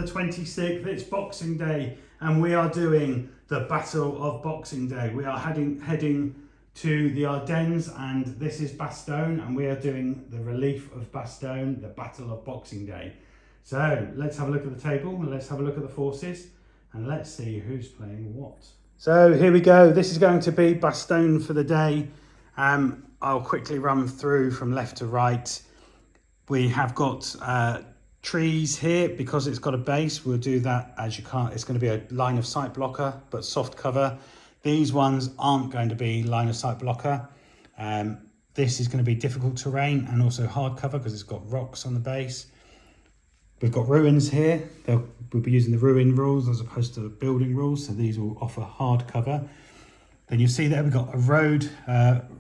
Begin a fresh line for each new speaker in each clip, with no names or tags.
the 26th, it's Boxing Day, and we are doing the Battle of Boxing Day. We are heading to the Ardennes, and this is Bastogne, and we are doing the Relief of Bastogne, the Battle of Boxing Day. So let's have a look at the table, and let's have a look at the forces, and let's see who's playing what. So here we go. This is going to be Bastogne for the day. I'll quickly run through from left to right. We have got trees here because it's got a base. We'll do that as you can't. It's going to be a line of sight blocker, but soft cover. These ones aren't going to be line of sight blocker. This is going to be difficult terrain and also hard cover because it's got rocks on the base. We've got ruins here. We'll be using the ruin rules as opposed to the building rules. So these will offer hard cover. Then you see there we've got a road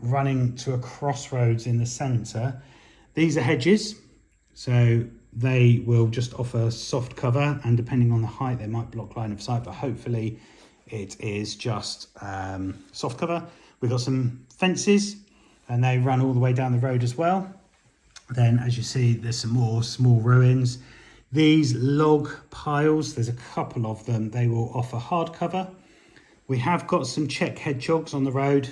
running to a crossroads in the centre. These are hedges. So they will just offer soft cover, and depending on the height, they might block line of sight, but hopefully it is just soft cover. We've got some fences, and they run all the way down the road as well. Then, as you see, there's some more small ruins. These log piles, there's a couple of them, they will offer hard cover. We have got some Czech hedgehogs on the road.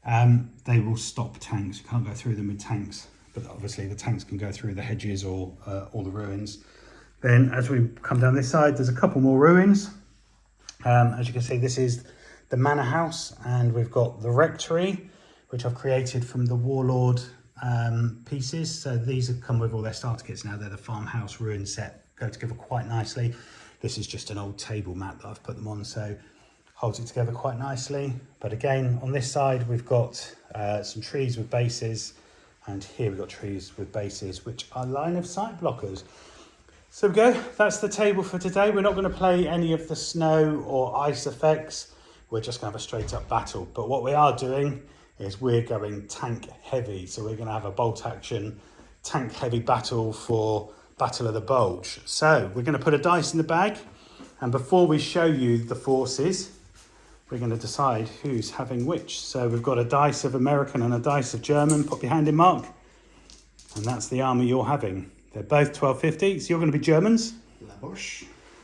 They will stop tanks. You can't go through them with tanks, but obviously the tanks can go through the hedges or all the ruins. Then as we come down this side, there's a couple more ruins. As you can see, this is the manor house, and we've got the rectory, which I've created from the warlord pieces. So these have come with all their starter kits now. They're the farmhouse ruin set, go together quite nicely. This is just an old table mat that I've put them on, so holds it together quite nicely. But again, on this side, we've got some trees with bases, and here we've got trees with bases, which are line of sight blockers. So we go, that's the table for today. We're not going to play any of the snow or ice effects. We're just going to have a straight up battle. But what we are doing is we're going tank heavy. So we're going to have a bolt action tank heavy battle for Battle of the Bulge. So we're going to put a dice in the bag. And before we show you the forces, we're going to decide who's having which. So we've got a dice of American and a dice of German. Pop your hand in, Mark. And that's the army you're having. They're both 1250, so you're going to be Germans.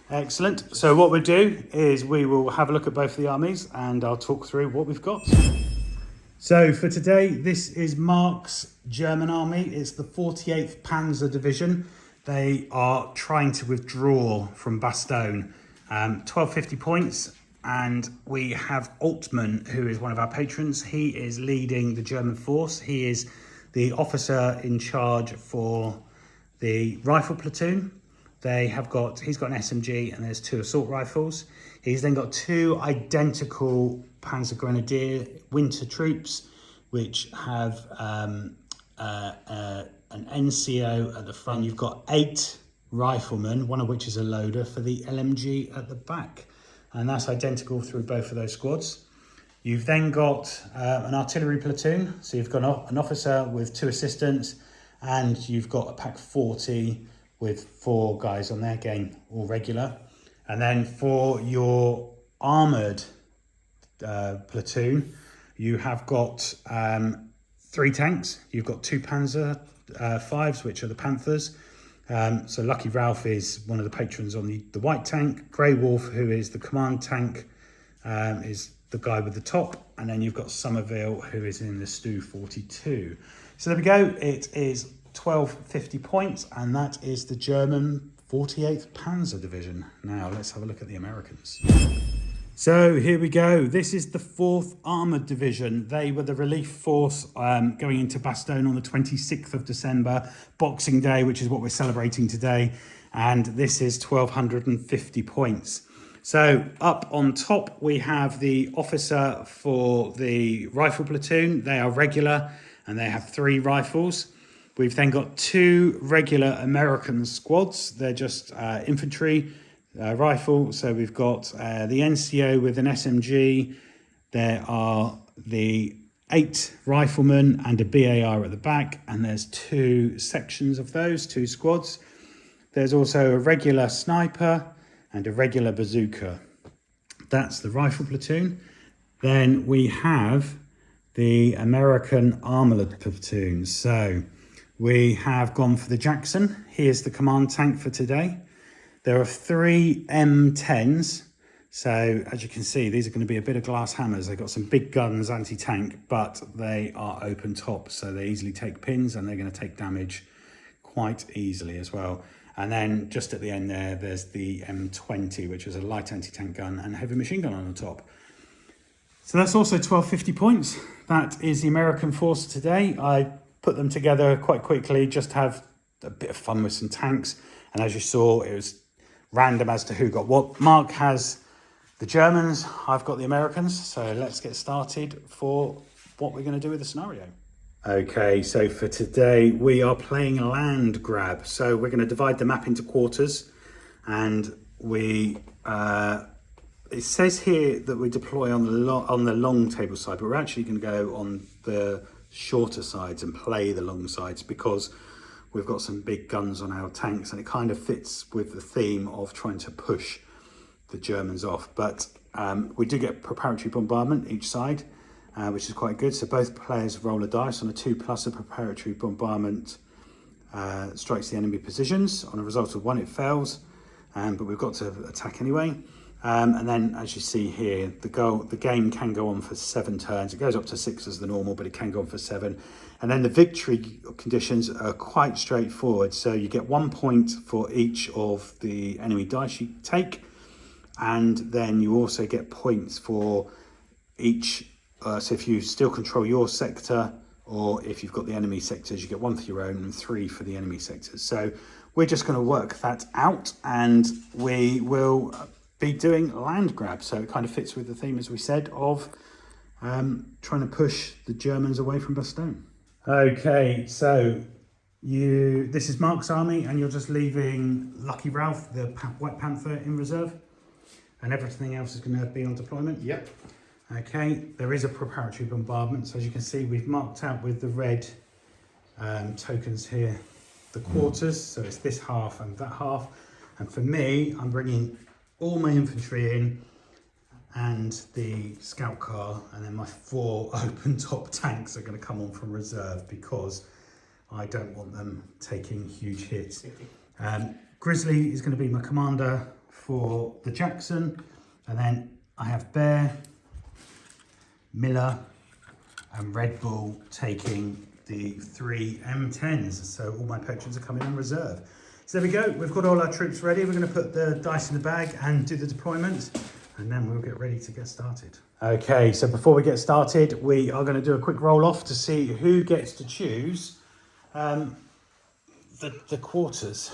Excellent. So what we'll do is we will have a look at both of the armies, and I'll talk through what we've got. So for today, this is Mark's German army. It's the 48th Panzer Division. They are trying to withdraw from Bastogne. 1250 points. And we have Altman, who is one of our patrons. He is leading the German force. He is the officer in charge for the rifle platoon. He's got an SMG, and there's 2 assault rifles. He's then got 2 identical Panzer Grenadier winter troops, which have an NCO at the front. You've got 8 riflemen, one of which is a loader, for the LMG at the back. And that's identical through both of those squads. You've then got an artillery platoon. So you've got an officer with 2 assistants, and you've got a pack 40 with 4 guys on there, again, all regular. And then for your armoured platoon, you have got 3 tanks. You've got 2 Panzer 5s, which are the Panthers. So Lucky Ralph is one of the patrons on the white tank. Grey Wolf, who is the command tank, is the guy with the top. And then you've got Somerville, who is in the Stu 42. So there we go. It is 1250 points, and that is the German 48th Panzer Division. Now let's have a look at the Americans. So here we go. This is the 4th Armoured Division. They were the relief force going into Bastogne on the 26th of December, Boxing Day, which is what we're celebrating today. And this is 1250 points. So up on top, we have the officer for the rifle platoon. They are regular, and they have 3 rifles. We've then got 2 regular American squads. They're just infantry. Rifle, so we've got the NCO with an SMG. There are the 8 riflemen and a BAR at the back, and there's 2 sections of those, 2 squads. There's also a regular sniper and a regular bazooka. That's the rifle platoon. Then we have the American armoured platoon. So we have gone for the Jackson. Here's the command tank for today. There are 3 M10s. So as you can see, these are going to be a bit of glass hammers. They've got some big guns, anti-tank, but they are open top, so they easily take pins and they're going to take damage quite easily as well. And then just at the end there, there's the M20, which is a light anti-tank gun and heavy machine gun on the top. So that's also 1250 points. That is the American force today. I put them together quite quickly, just to have a bit of fun with some tanks. And as you saw, it was random as to who got what. Mark has the Germans, I've got the Americans. So let's get started for what we're going to do with the scenario. Okay, so for today we are playing land grab. So we're going to divide the map into quarters, and it says here that we deploy on the long table side, but we're actually going to go on the shorter sides and play the long sides because we've got some big guns on our tanks, and it kind of fits with the theme of trying to push the Germans off. But we do get preparatory bombardment each side, which is quite good. So both players roll a dice. On a 2+, a preparatory bombardment strikes the enemy positions. On a result of 1, it fails, but we've got to attack anyway. And then, as you see here, the game can go on for 7 turns. It goes up to 6 as the normal, but it can go on for 7. And then the victory conditions are quite straightforward. So you get 1 point for each of the enemy dice you take, and then you also get points for each. So if you still control your sector, or if you've got the enemy sectors, you get 1 for your own and 3 for the enemy sectors. So we're just going to work that out, and we will be doing land grab. So it kind of fits with the theme, as we said, of trying to push the Germans away from Bastogne. Okay, so this is Mark's army, and you're just leaving Lucky Ralph, the White Panther, in reserve, and everything else is going to be on deployment.
Yep.
Okay, there is a preparatory bombardment. So as you can see, we've marked out with the red tokens here the quarters. So it's this half and that half. And for me, I'm bringing all my infantry in and the scout car, and then my 4 open top tanks are going to come on from reserve because I don't want them taking huge hits. Grizzly is going to be my commander for the Jackson, and then I have Bear, Miller and Red Bull taking the 3 M10s. So all my patrons are coming on reserve. So there we go, we've got all our troops ready. We're going to put the dice in the bag and do the deployment, and then we'll get ready to get started. Okay, so before we get started, we are going to do a quick roll off to see who gets to choose the quarters.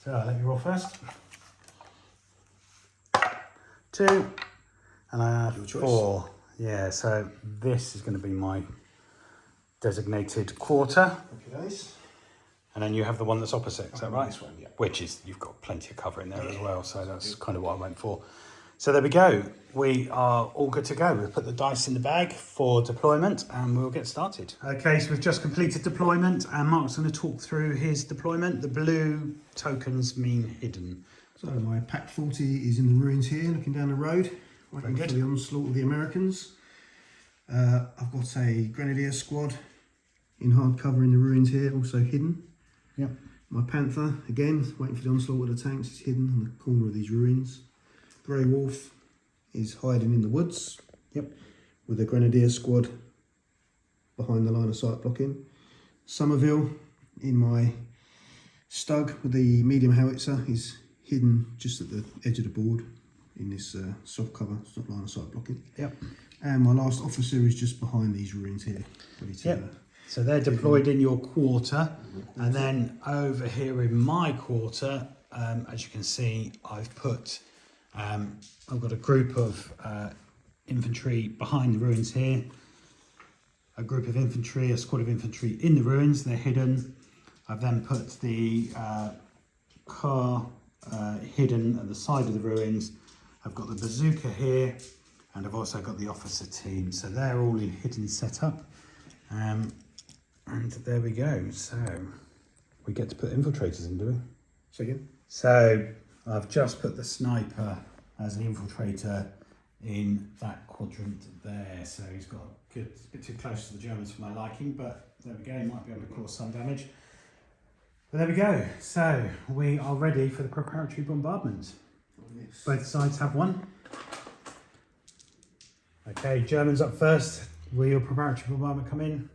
So let me roll first. 2, and I have 4. Yeah, so this is going to be my designated quarter.
Okay, nice.
And then you have the one that's opposite, is that right?
This one, yeah.
Which is, you've got plenty of cover in there as well, so that's kind of what I went for. So there we go. We are all good to go. We've put the dice in the bag for deployment, and we'll get started. Okay, so we've just completed deployment, and Mark's going to talk through his deployment. The blue tokens mean hidden.
So my Pack 40 is in the ruins here, looking down the road, waiting for the onslaught of the Americans. I've got a Grenadier squad in hard cover in the ruins here, also hidden.
Yep.
My Panther, again, waiting for the onslaught of the tanks, is hidden in the corner of these ruins. Grey Wolf is hiding in the woods.
Yep.
With a Grenadier squad behind the line of sight blocking. Somerville in my Stug with the medium howitzer is hidden just at the edge of the board in this soft cover, soft line of sight blocking.
Yep.
And my last officer is just behind these ruins here. Ready to,
yep. So they're deployed in your quarter, and then over here in my quarter, as you can see, I've got a group of infantry behind the ruins here, a group of infantry, a squad of infantry in the ruins, they're hidden. I've then put the car hidden at the side of the ruins. I've got the bazooka here, and I've also got the officer team. So they're all in hidden setup. And there we go. So we get to put infiltrators in, do we?
say again?
So I've just put the sniper as an infiltrator in that quadrant there. So he's got good, a bit too close to the Germans for my liking, but there we go. He might be able to cause some damage. But there we go. So we are ready for the preparatory bombardment.
Yes.
Both sides have one. Okay, Germans up first. Will your preparatory bombardment come in?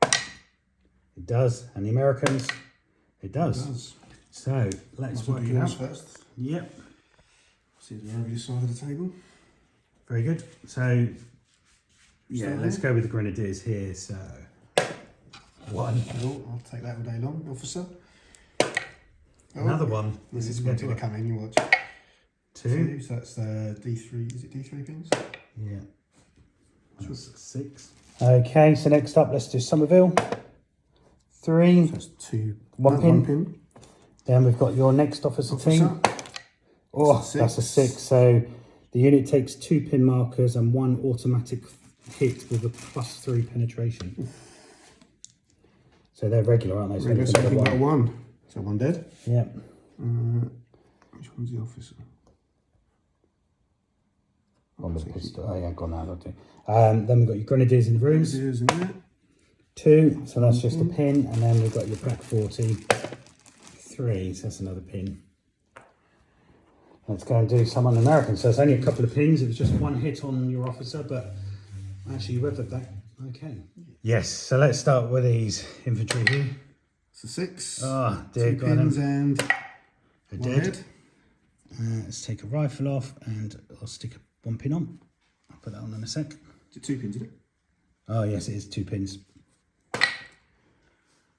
It does. And the Americans? It does.
It does.
So let's work it out.
First.
Yep.
See if we're over this side of the table.
Very good. So yeah,
Start
let's
there.
go with the Grenadiers here. So 1.
Oh, I'll take that all day long, officer.
Another one.
This is
going
going to come in, you watch.
2.
So that's D3, is it D3 pins?
Yeah. That's 6. Okay, so next up, let's do Somerville. 3.
So that's 2.
One
no,
pin.
1 pin.
Then we've got your next officer team. Oh, that's a 6. So the unit takes 2 pin markers and 1 automatic hit with a +3 penetration. So they're regular, aren't they? So
Regular, so I think about 1. So 1 dead.
Yeah.
Which one's the officer?
One with a pistol. Oh yeah, gone out. Okay. Then we've got your Grenadiers in the rooms.
Grenadiers in there.
2. So that's just a pin, and then we've got your Black 40. 3. So that's another pin. Let's go and do some on the Americans. So it's only a couple of pins. It was just 1 hit on your officer, but actually you weathered that. Okay. Yes. So let's start with these infantry here.
It's a 6.
Oh dear,
2
got
pins
them.
and
They're
1
dead.
dead.
Let's take a rifle off, and I'll stick 1 pin on. I'll put that on in a sec.
Is it 2 pins, isn't it?
Oh yes, it is 2 pins.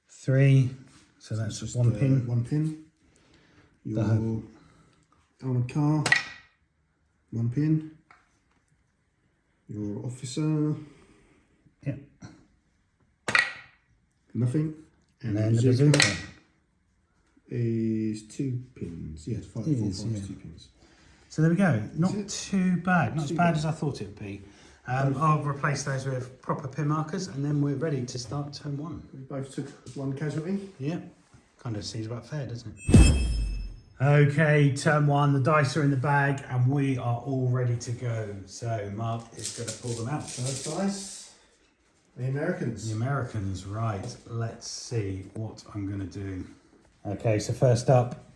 3. So that's just 1 pin.
1 pin. Your armoured car. 1 pin. Your officer.
Yep.
Nothing.
And then the bazooka.
Is 2 pins. Yes, 5, 4, 5,
It is,
2
yeah.
pins.
So there we go. Not
it?
too bad. Not as
Too
bad
bad.
as I thought it would be. I'll replace those with proper pin markers, and then we're ready to start turn 1.
We both took 1 casualty.
Yep. Kind of seems about fair, doesn't it? Okay, turn 1. The dice are in the bag, and we are all ready to go. So Mark is going to pull them out.
First dice. The Americans.
The Americans, right. Let's see what I'm going to do. Okay, so first up,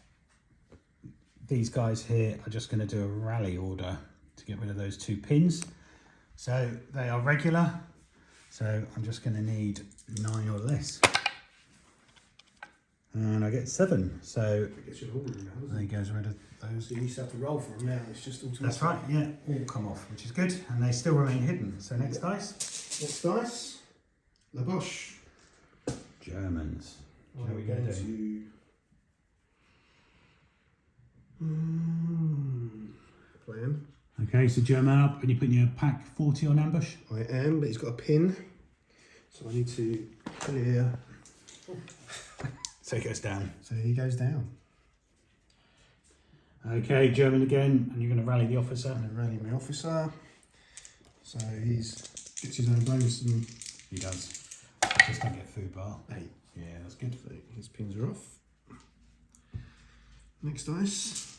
these guys here are just going to do a rally order to get rid of those 2 pins. So they are regular. So I'm just going to need 9 or less. And I get 7. So
I guess you're all in now,
there goes rid of those.
So you used to have to roll for them now. It's just automatic.
That's right, yeah, all come off, which is good. And they still remain hidden. So next dice.
Next dice. La Boche.
Germans.
What are
What
we
are we
going
gonna
to? Plan.
Okay, so German up, and you're putting your pack 40 on ambush.
I am, but he's got a pin. So I need to clear.
So it goes down.
So he goes down.
Okay, German again, and you're going to rally the officer.
I'm going to rally my officer. So gets his own bonus and
He does. Just don't get food bar.
8.
Yeah, that's good.
So his pins are off. Next dice.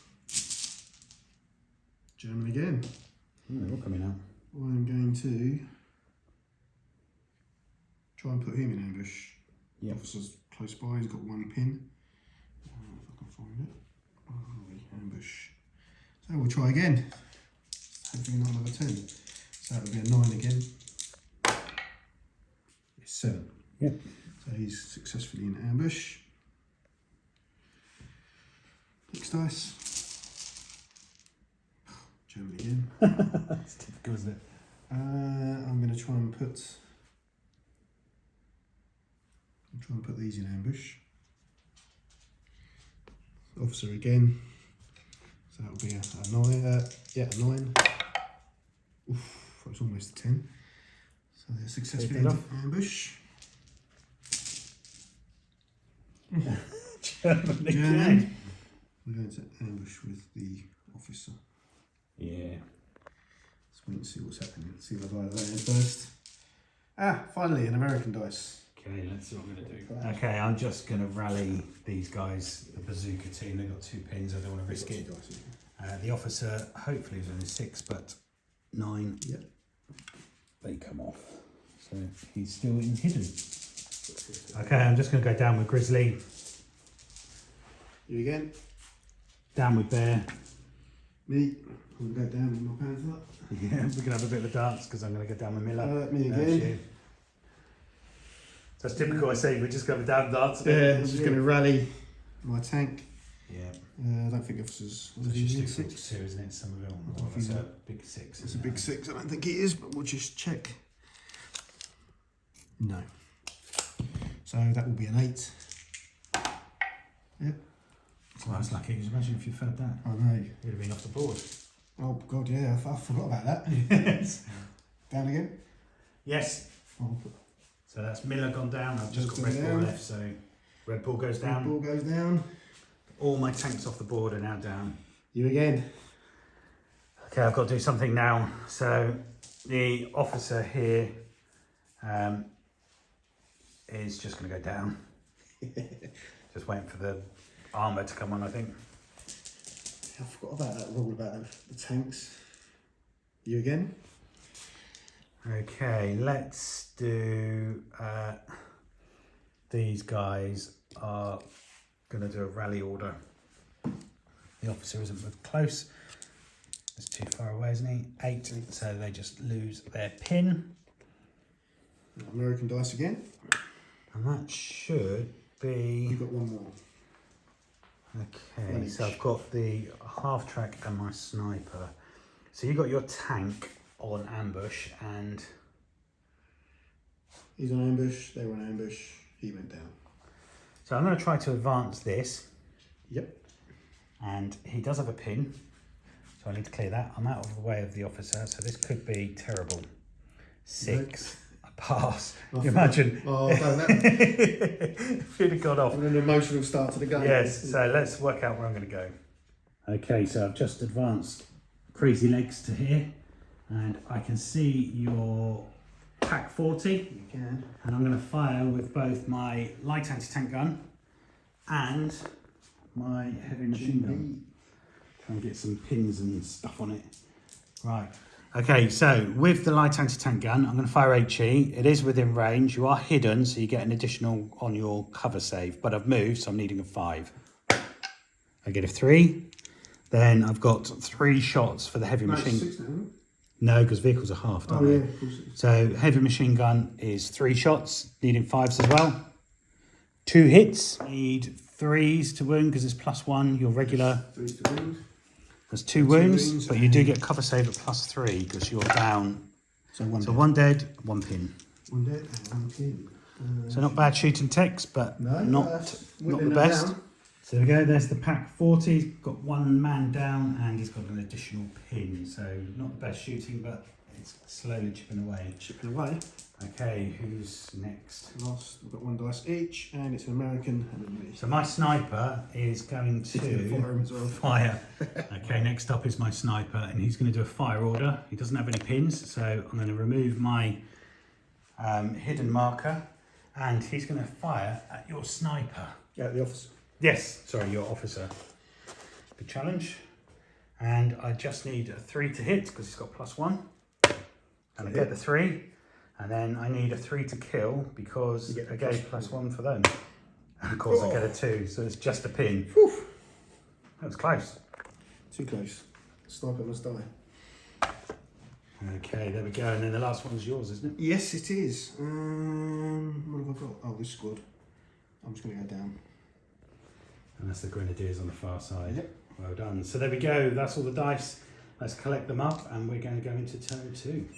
German again.
They're all coming out.
I'm going to try and put him in ambush.
Yep.
The officer's close by, he's got 1 pin. If I can find it. Oh, ambush. So we'll try again. Hopefully not another 10. So that would be a 9 again. It's 7.
Yep.
So he's successfully in ambush. Next dice. German again.
That's typical, isn't it?
I'm going to try and put these in ambush. Officer again. So that will be a 9. A 9. Oof, that was almost a 10. So they're successfully into ambush.
German again.
German. We're going to ambush with the officer.
Yeah.
Let's wait and see what's happening. See if I buy that in first. Finally, an American dice.
Okay, let's see what I'm going to do. Okay, I'm just going to rally these guys, the bazooka team. They've got 2 pins, I don't want to risk it. The officer, hopefully, is only 6, but 9.
Yep.
They come off. So he's still hidden. Okay, I'm just going to go down with Grizzly.
You again.
Down with bear.
Me. I'm going to go down with my panther.
Yeah, we're going to have a bit of a dance because I'm going to go down with Miller.
Me again.
So it's typical, I say, we're just going to down and dance.
Yeah, I'm just going to rally my tank.
Yeah.
I don't think officers.
It's just 42, isn't it? Somerville. Oh, that's a big 6.
It's a big 6. I don't think it is, but we'll just check. No. So that will be an 8. Yep.
Well, that's lucky. Because imagine if you fed that.
I know.
You'd have been off the board.
Oh God, yeah, I forgot about that.
Yes.
Down again.
Yes.
Oh,
So that's Miller gone down. I've just got Red
down.
Bull left. So Red Bull goes down.
Red Bull goes down.
All my tanks off the board are now down.
You again.
Okay, I've got to do something now. So the officer here is just going to go down. Just waiting for the armour to come on, I think.
I forgot about that rule about the tanks. You again.
Okay, let's do... these guys are going to do a rally order. The officer isn't with close. It's too far away, isn't he? 8, so they just lose their pin.
American dice again.
And that should be...
You've got one more.
Okay, so I've got the half track and my sniper. So you got your tank on ambush and...
He's on ambush, they were on ambush, he went down.
So I'm going to try to advance this.
Yep.
And he does have a pin. So I need to clear that. I'm out of the way of the officer, so this could be terrible. 6. A pass. Can you imagine?
Oh, I've done that.
If you'd have gone off.
And an emotional start to the game.
Yes, so let's work out where I'm going to go. Okay, so I've just advanced Crazy Legs to here. And I can see your pack 40.
You can.
And I'm going to fire with both my light anti-tank gun and my heavy machine gun. Try and get some pins and stuff on it. Right. Okay, so with the light anti-tank gun, I'm going to fire HE. It is within range. You are hidden, so you get an additional on your cover save. But I've moved, so I'm needing a 5. I get a 3. Then I've got 3 shots for the heavy machine.
6 now.
No, because vehicles are half, don't they?
Yeah, of course it is.
So heavy machine gun is 3 shots, needing 5s as well. 2 hits, need 3s to wound because it's +1. Your regular
3 to wound.
there's 2 wounds, but you do get cover save at +3 because you're down.
So one
So
dead.
1 dead, 1 pin.
1 dead and 1 pin.
So not bad shooting techs, but not the
whittling them
best.
down.
So there we go, there's the pack 40. He's got 1 man down and he's got an additional pin. So not the best shooting, but it's slowly chipping away.
Chipping away.
Okay, who's next?
Last, we've got 1 dice each, and it's an American and then me.
So my sniper is going to
Fire him as well.
fire. Okay, next up is my sniper and he's going to do a fire order. He doesn't have any pins, so I'm going to remove my hidden marker and he's going to fire at your sniper.
Yeah, the officer.
Yes, sorry, your officer. Good challenge. And I just need a 3 to hit because he's got +1. And I get the 3. And then I need a 3 to kill because I gave +1 for them. And of course I get a 2, so it's just a pin.
Whew.
That was close.
Too close. Sniper must die.
Okay, there we go. And then the last one's yours, isn't it?
Yes, it is. What have I got? Oh, this squad. I'm just going to go down.
And that's the Grenadiers on the far side.
Yep.
Well done. So there we go. That's all the dice. Let's collect them up and we're going to go into turn 2.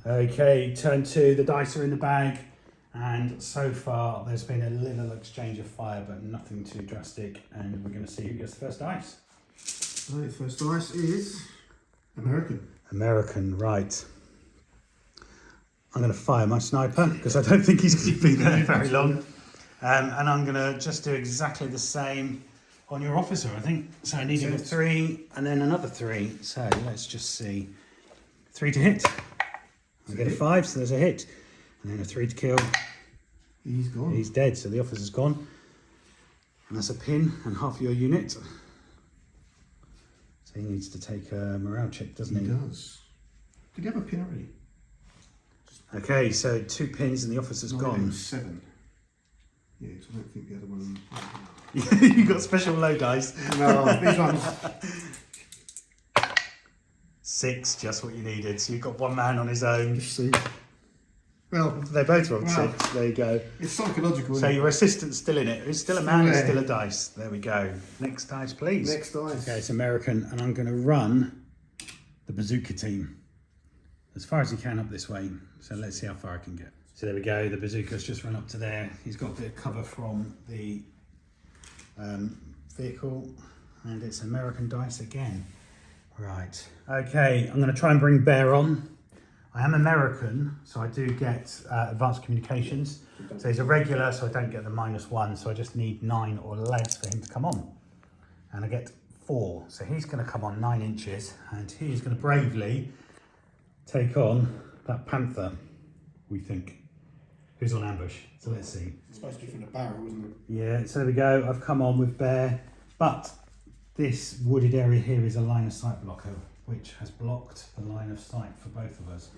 Okay, turn 2. The dice are in the bag. And so far there's been a little exchange of fire, but nothing too drastic. And we're going to see who gets the first dice.
Right, first dice is American.
American, right. I'm going to fire my sniper because I don't think he's going to be there very long. And I'm going to just do exactly the same on your officer, I think. So I need a 3 and then another 3. So let's just see. 3 to hit. I get a 5, so there's a hit. And then a 3 to kill.
He's gone.
He's dead, so the officer's gone. And that's a pin and half your unit. So he needs to take a morale check, doesn't he?
He does. Did he have a pin already?
Okay, so 2 pins and the officer's gone.
7. Yeah, because I don't think the other one.
You got special low dice.
No, these ones.
6, just what you needed. So you've got one man on his own.
Just see. Well,
They both rolled
Wow.
6. There you go.
it's psychological.
So
Isn't it?
your assistant's still in it. It's still a man, it's
Yeah.
still a dice. There we go. Next dice, please.
Next dice.
Okay, it's American, and I'm going to run the bazooka team as far as he can up this way. So let's see how far I can get. So there we go. The bazooka's just run up to there. He's got a bit of cover from the vehicle, and it's American dice again. Right. Okay, I'm going to try and bring Bear on. I am American, so I do get advanced communications. So he's a regular, so I don't get the -1. So I just need 9 or less for him to come on. And I get 4. So he's going to come on 9 inches, and he's going to bravely take on that panther, we think, who's on ambush. So let's see.
It's supposed to be from the barrel, isn't it?
Yeah, so there we go. I've come on with Bear, but this wooded area here is a line of sight blocker, which has blocked the line of sight for both of us.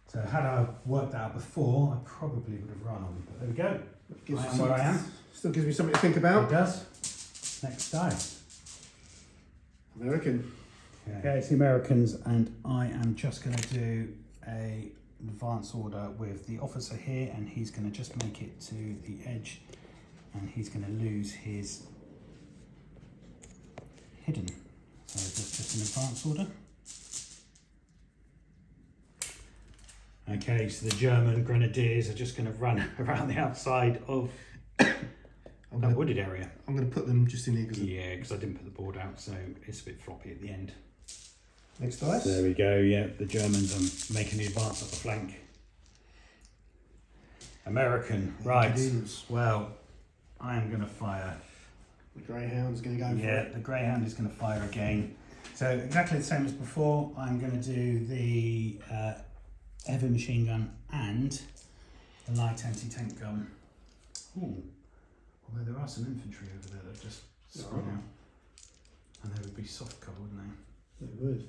So had I worked that out before, I probably would have run on. But there we go. I am where I am.
Still gives me something to think
It
about.
does. Next dice.
American.
Okay, it's the Americans, and I am just going to do a advance order with the officer here, and he's going to just make it to the edge, and he's going to lose his hidden. So that's just an advance order. Okay, so the German grenadiers are just going to run around the outside of that wooded area.
I'm going to put them just in here because.
Yeah, because I didn't put the board out, so it's a bit floppy at the end.
Next dice.
There we go, yeah, the Germans are making the advance up the flank. American, right, well, I am going to fire.
The Greyhound's going to go for
Yeah,
it.
the Greyhound is going to fire again. So exactly the same as before, I'm going to do the heavy machine gun and the light anti-tank gun. Ooh, although there are some infantry over there that just sprung out. And they would be soft cover, wouldn't they?
It would.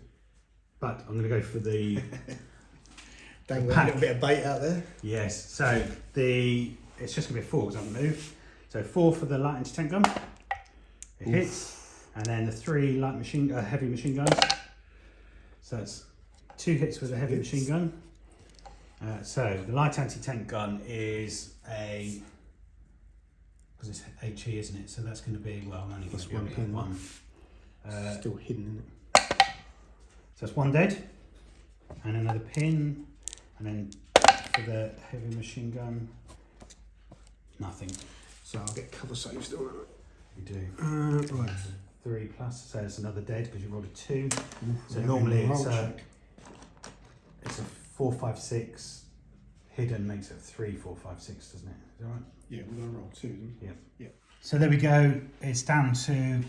But I'm going to go for the
Dang, a
pack.
little bit of bait out there.
Yes, so it's just going to be a 4 because I haven't moved. So 4 for the light anti-tank gun. It hits. And then the 3 light heavy machine guns. So it's 2 hits with a heavy machine gun. So the light anti-tank gun is a, because it's HE, isn't it? So that's going to be, well, I'm only going to be able to hit 1.
Still hidden in it.
So that's 1 dead, and another pin, and then for the heavy machine gun, nothing.
So I'll get cover saves, don't I?
We do.
Right.
3 plus, so it's another dead because you rolled a 2. So
Yeah,
normally
roll
it's
check.
a 4, 5, 6. Hidden makes it 3, 4, 5, 6, doesn't it? Is that right?
Yeah, we're going to roll 2, isn't it?
Yeah.
Yeah.
So there we go. It's down to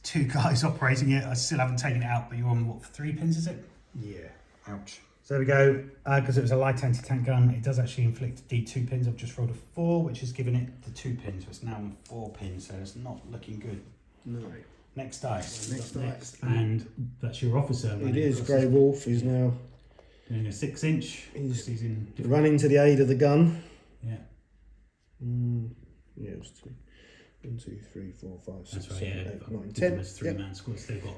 2 guys operating it. I still haven't taken it out, but you're on what, 3 pins, is it?
Yeah.
Ouch. So there we go. Because it was a light anti-tank gun, it does actually inflict D2 pins. I've just rolled a 4, which has given it the 2 pins. So it's now on 4 pins, so it's not looking good.
No.
Next dice.
Next dice.
And that's your officer.
It is. Grey Wolf is now
doing a 6-inch.
He's
He's in different.
running to the aid of the gun.
Yeah.
Yeah, it was 2. 1, 2, 3, 4, 5, 6,
That's right,
7,
yeah.
8, 9,
Did
10.
them as 3-man squads. They've got.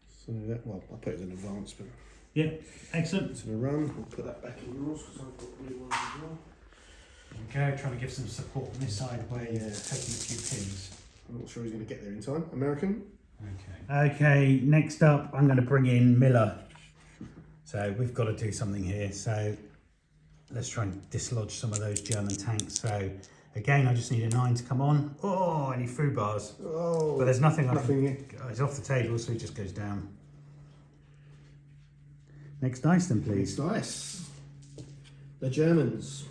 So that, well, I put it in advance, but
Yeah, excellent.
it's going to run. We'll put that back in yours because I've got blue ones as well.
Okay, trying to give some support on this side where you're
Yeah.
taking a few pins.
I'm not sure he's going to get there in time. American.
Okay. Okay, next up, I'm going to bring in Miller. So we've got to do something here. So let's try and dislodge some of those German tanks. So again, I just need a 9 to come on. Oh, any food bars.
Oh,
But there's nothing.
nothing.
It's off the table, so it just goes down. Next dice then,
Please
please.
dice. The Germans.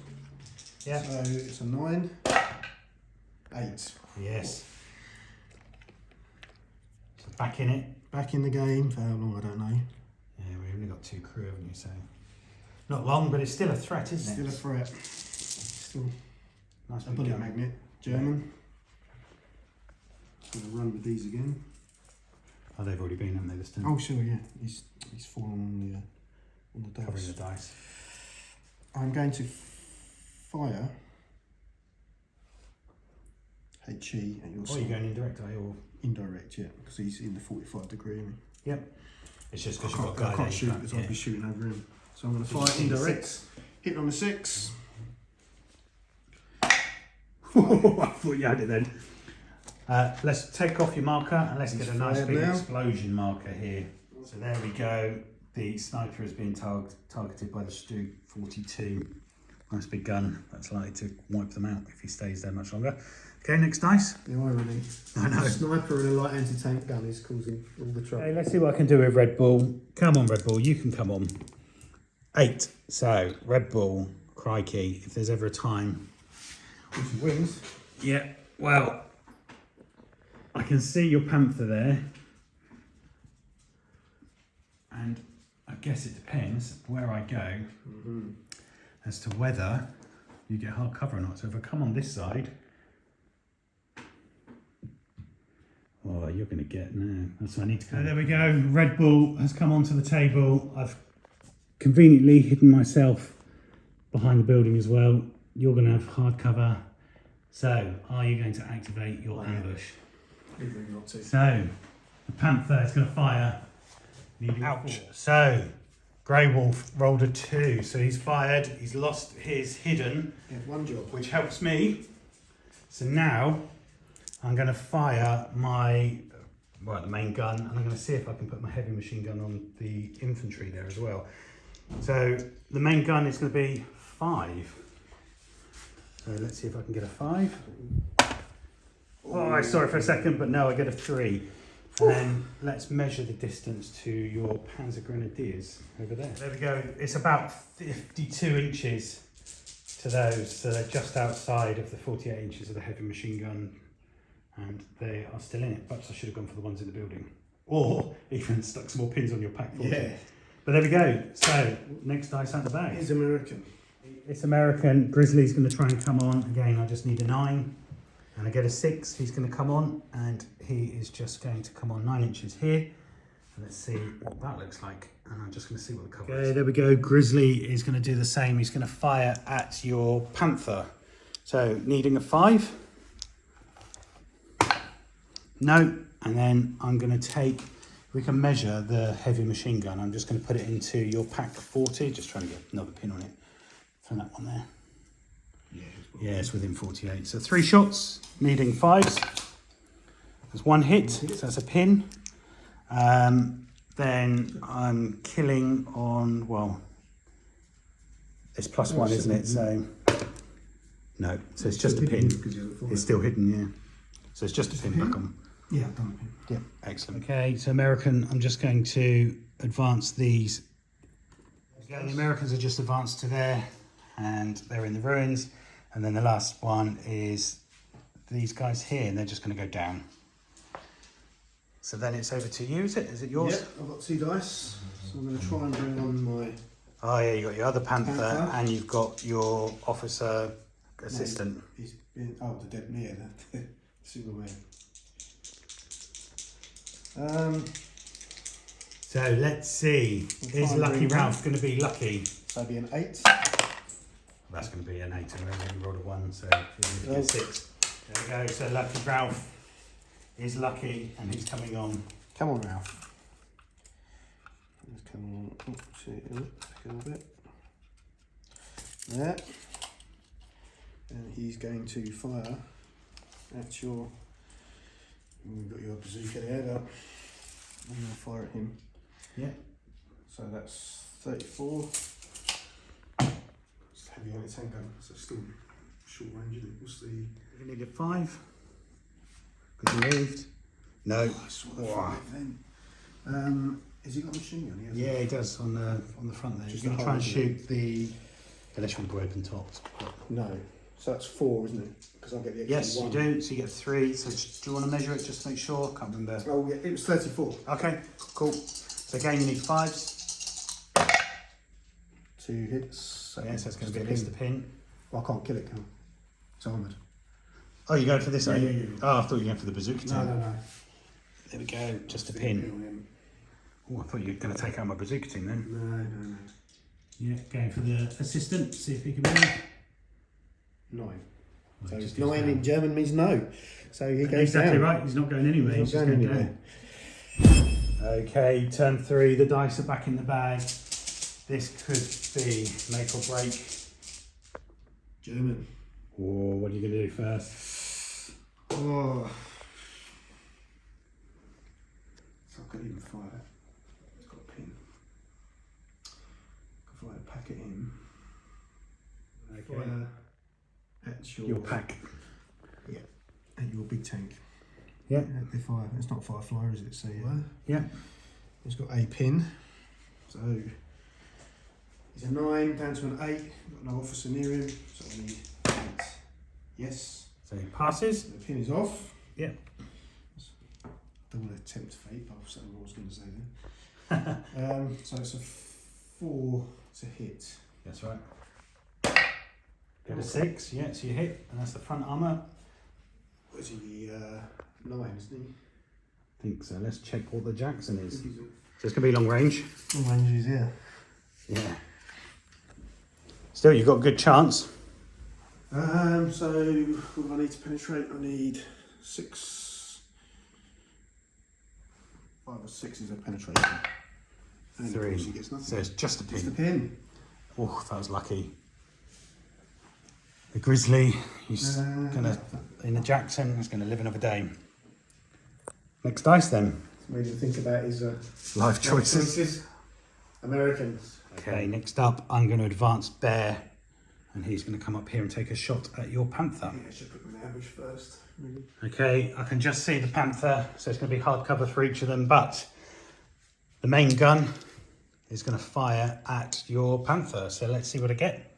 Yeah.
So it's a 9. 8.
Yes. So back in it.
Back in the game for how long, I don't know.
Yeah, we've only got 2 crew, haven't you? So not long, but it's still a threat, isn't
Still
it?
a threat. Still
Nice
a
big
bullet
gun.
magnet. German. Going to run with these again.
Oh, they've already been, haven't they, this time?
Oh, sure, yeah. He's fallen on the
Covering
dice.
the dice.
I'm going to fire HE at your
Oh,
side.
you're going indirect, are you? Or...
Indirect, yeah, because he's in the 45 degree. Isn't he?
Yep. It's just because
I
you've got a guy
can't
there.
shoot because I'd be shooting over him. So I'm going to fire indirect. Hitting on the 6.
I thought you had it then. Let's take off your marker and let's get a nice big explosion marker here. So there we go. The sniper has been targeted by the Stu 42. Nice big gun. That's likely to wipe them out if he stays there much longer. Okay, next dice.
The irony.
I know.
A sniper and a light anti-tank gun is causing all the trouble.
Okay, let's see what I can do with Red Bull. Come on, Red Bull, you can come on. 8. So, Red Bull, crikey, if there's ever a time.
Which wins.
Yeah, well, I can see your Panther there. And I guess it depends where I go as to whether you get hard cover or not. So if I come on this side, oh, you're going to get no. That's what I need to go. There we go. Red Bull has come onto the table. I've conveniently hidden myself behind the building as well. You're going to have hard cover. So, are you going to activate your ambush?
Not to.
So, the Panther is going to fire. Ouch. So, Grey Wolf rolled a 2. So he's fired. He's lost his hidden.
You have one job.
Which helps me. So now, I'm going to fire my, the main gun. And I'm going to see if I can put my heavy machine gun on the infantry there as well. So, the main gun is going to be 5. So let's see if I can get a 5. Oh, I saw it for a second, but no, I get a 3. And then let's measure the distance to your Panzer Grenadiers over there. There we go. It's about 52 inches to those. So they're just outside of the 48 inches of the heavy machine gun. And they are still in it. Perhaps I should have gone for the ones in the building. Or even stuck some more pins on your pack.
Yeah.
But there we go. So, next dice out the bag.
He's American.
It's American. Grizzly's going to try and come on. Again, I just need a 9. And I get a 6. He's going to come on. And he is just going to come on 9 inches here. And let's see what that looks like. And I'm just going to see what the cover is. Okay, there we go. Grizzly is going to do the same. He's going to fire at your Panther. So, needing a 5. No. And then I'm going to take... We can measure the heavy machine gun. I'm just going to put it into your pack 40. Just trying to get another pin on it. From that one there. Yeah, it's within 48. So 3 shots, needing 5s. There's 1 hit, so that's a pin. Then I'm killing on, well, it's +1, isn't it? So, no, so it's just a pin. It's still hidden, yeah. So it's just a pin back on.
Yeah, I've done a pin.
Yeah, excellent. Okay, so American, I'm just going to advance these. Again, the Americans are just advanced to there, and they're in the ruins. And then the last one is these guys here, and they're just going to go down. So then it's over to you, is it? Is it yours?
Yeah, I've got 2 dice. So I'm going to try and bring on my...
Oh yeah, you've got your other Panther, and you've got your officer assistant.
No, he's been... Oh, the dead near, the single man.
So let's see. Is Lucky Ralph going to be lucky?
So it'll be an 8.
That's going to be an 8, and you rolled a 1, so you get 6. There we go. So Lucky Ralph is lucky, and he's coming on.
Come on, Ralph. Let's come on. Oh, see it a little bit. There. And he's going to fire at your... We've got your bazooka there, but I'm going to fire at him.
Yeah.
So that's 34. It's heavy on its handgun, so it's still short range, isn't it? What's the...
You need a 5. Because you moved. No.
Oh, I saw that from then. Has he got a machine gun?
Yeah, he does on the front there. He's going to try and shoot the... Unless you want to go open tops.
No. So that's 4, isn't it? Because I'll get the extra
Yes,
1.
you do. So you get 3. So do you want to measure it just to make sure? I can't remember.
Oh, yeah, it was 34.
Okay, cool. So again, you need 5s.
2 hits. So
yeah, so it's going to be at least a pin.
Well, I can't kill it, can I? It's armoured.
Oh, you're going for this, are you?
Yeah.
Oh, I thought you were going for the bazooka.
No.
There we go, just a pin. Oh, I thought you were going to take out my bazooka team then.
No.
Yeah, going for the assistant, see if he can move.
9. So
just
9
goes
in
down.
German means no. So he goes
Exactly
down.
right. He's not going anywhere.
He's
He's
not
just
going
going
anywhere.
down. Okay, turn 3. The dice are back in the bag. This could be make or break.
German.
Oh, what are you going to do first?
Oh. So I could even fire. It's got a pin. I could fire a packet in.
Okay.
Fire at
Your pack.
Yeah. At your big tank.
Yeah.
At the fire. It's not fire flyer, is it? So
Yeah.
it's got a pin. So he's a 9 down to an 8. Got no officer near him. So I need 8. Yes.
So he passes.
The pin is off.
Yeah.
Don't want to tempt fate, but I'll say what I was going to say then. So it's a 4 to hit.
That's right. Get a 6. Yeah, so you hit, and that's the front armour.
Was he the 9, isn't he?
I think so. Let's check what the Jackson is.
I think he's
So it's going to be long range.
a ranges, yeah.
Yeah. Still, you've got a good chance.
So what do I need to penetrate? I need 6. 5 or 6 is a penetration. And of
3.
course he gets nothing.
So it's just a
Just the
pin.
pin.
Oh, that was lucky. The Grizzly, he's gonna in the Jackson. He's gonna live another day. Next dice then.
Made to think about his
Life choices.
Americans.
Okay, next up, I'm going to advance Bear, and he's going to come up here and take a shot at your Panther.
I should put them in ambush first. Maybe.
Okay, I can just see the Panther, so it's going to be hard cover for each of them, but the main gun is going to fire at your Panther. So let's see what I get.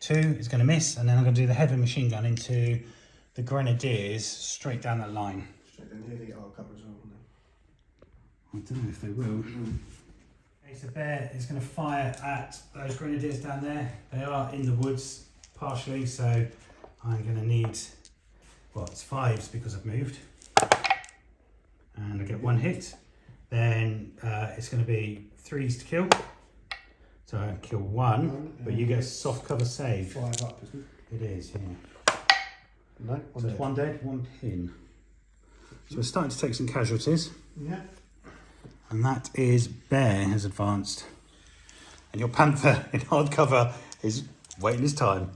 2 is going to miss, and then I'm going to do the heavy machine gun into the Grenadiers straight down that line.
Straight down here, they get our cover as well.
I don't know if they will. Okay, so Bear is going to fire at those Grenadiers down there. They are in the woods partially, so I'm going to need, well, it's 5s because I've moved. And I get 1 hit. Then it's going to be 3s to kill. So I kill 1, but you get a soft cover save.
5 up, isn't
It is, yeah.
it? No,
So it's 1 dead, 1 pin. So we're starting to take some casualties.
Yeah.
And that is Bear has advanced. And your Panther in hardcover is waiting his time.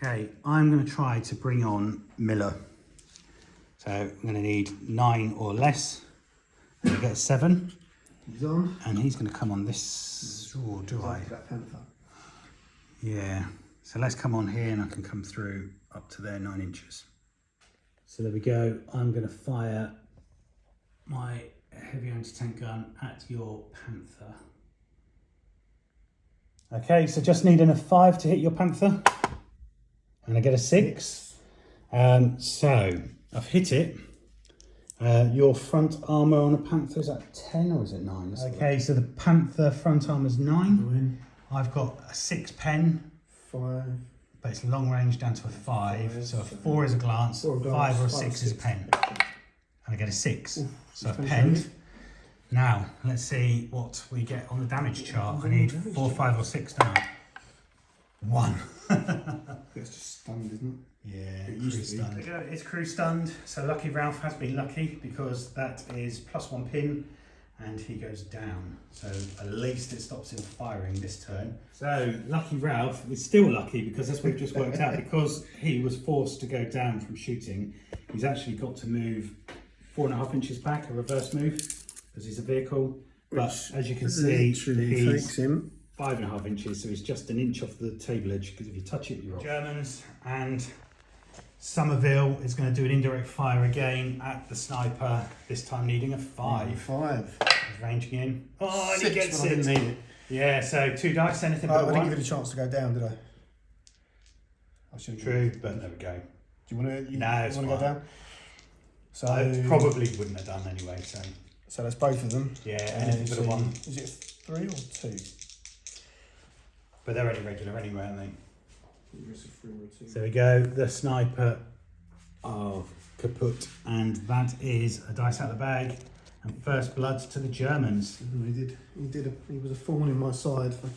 Okay, I'm going to try to bring on Miller. So I'm going to need 9 or less. I get a 7.
He's on.
And he's going to come on this. Oh, do I?
That Panther.
Yeah. So let's come on here and I can come through up to there 9 inches. So there we go. I'm going to fire my heavy anti-tank gun at your Panther. Okay, so just needing a 5 to hit your Panther. And I get a 6. So I've hit it. Your front armour on a Panther, is that 10 or is it 9? Okay, so the Panther front armour is 9. I've got a 6 pen.
5.
But it's long range down to a 5. So a 4 is a glance, 5 or a 6 is a pen. And I get a 6. So I've penned. Now, let's see what we get on the damage chart. I need 4, 5 or 6 now. 1.
It's just stunned, isn't
Yeah,
It
crew
used to be.
stunned. There we go, it's crew stunned. So Lucky Ralph has been lucky because that is +1 pin and he goes down. So at least it stops him firing this turn. So Lucky Ralph is still lucky because as we've just worked out, because he was forced to go down from shooting, he's actually got to move 4.5 inches back, a reverse move, because he's a vehicle. But as you can see,
literally fakes
he's
him.
5.5 inches, so he's just an inch off the table edge, because if you touch it, you're off. Germans, and Somerville is going to do an indirect fire again at the sniper, this time needing a 5.
5.
He's ranging in. Oh, and he
6,
gets
but I didn't
it.
need it.
Yeah, so 2 dice, anything
I
but
didn't
1.
give it a chance to go down, did I? I should have.
True, but there we go.
Do you want to?
No, it's
want to go
fine.
down? So
I probably wouldn't have done anyway, so.
So that's both of them.
Yeah, anything but a 1.
Is it 3 or 2?
But they're only regular anyway, aren't they?
It's a 3 or 2.
So we go, the sniper of kaput, and that is a dice out of the bag, and first blood to the Germans.
He did. He was a thorn in my side for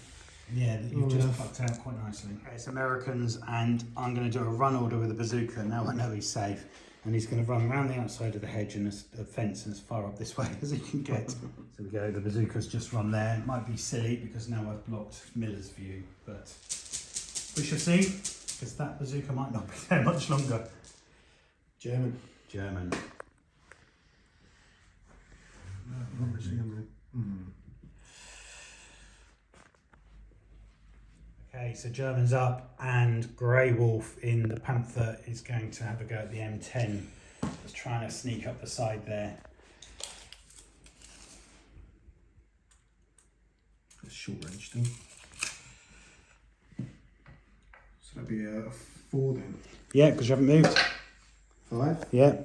Yeah, that you've just plucked out quite nicely. Okay, it's Americans, and I'm going to do a run order with the bazooka. Now I know he's safe, and he's going to run around the outside of the hedge and the fence and as far up this way as he can get. So we go, the bazooka's just run there. It might be silly because now I've blocked Miller's view, but we shall see, because that bazooka might not be there much longer.
German.
Okay, so German's up, and Grey Wolf in the Panther is going to have a go at the M10. Just trying to sneak up the side there.
That's short range still. So that'd be a 4 then.
Yeah, because you haven't moved.
5?
Yeah.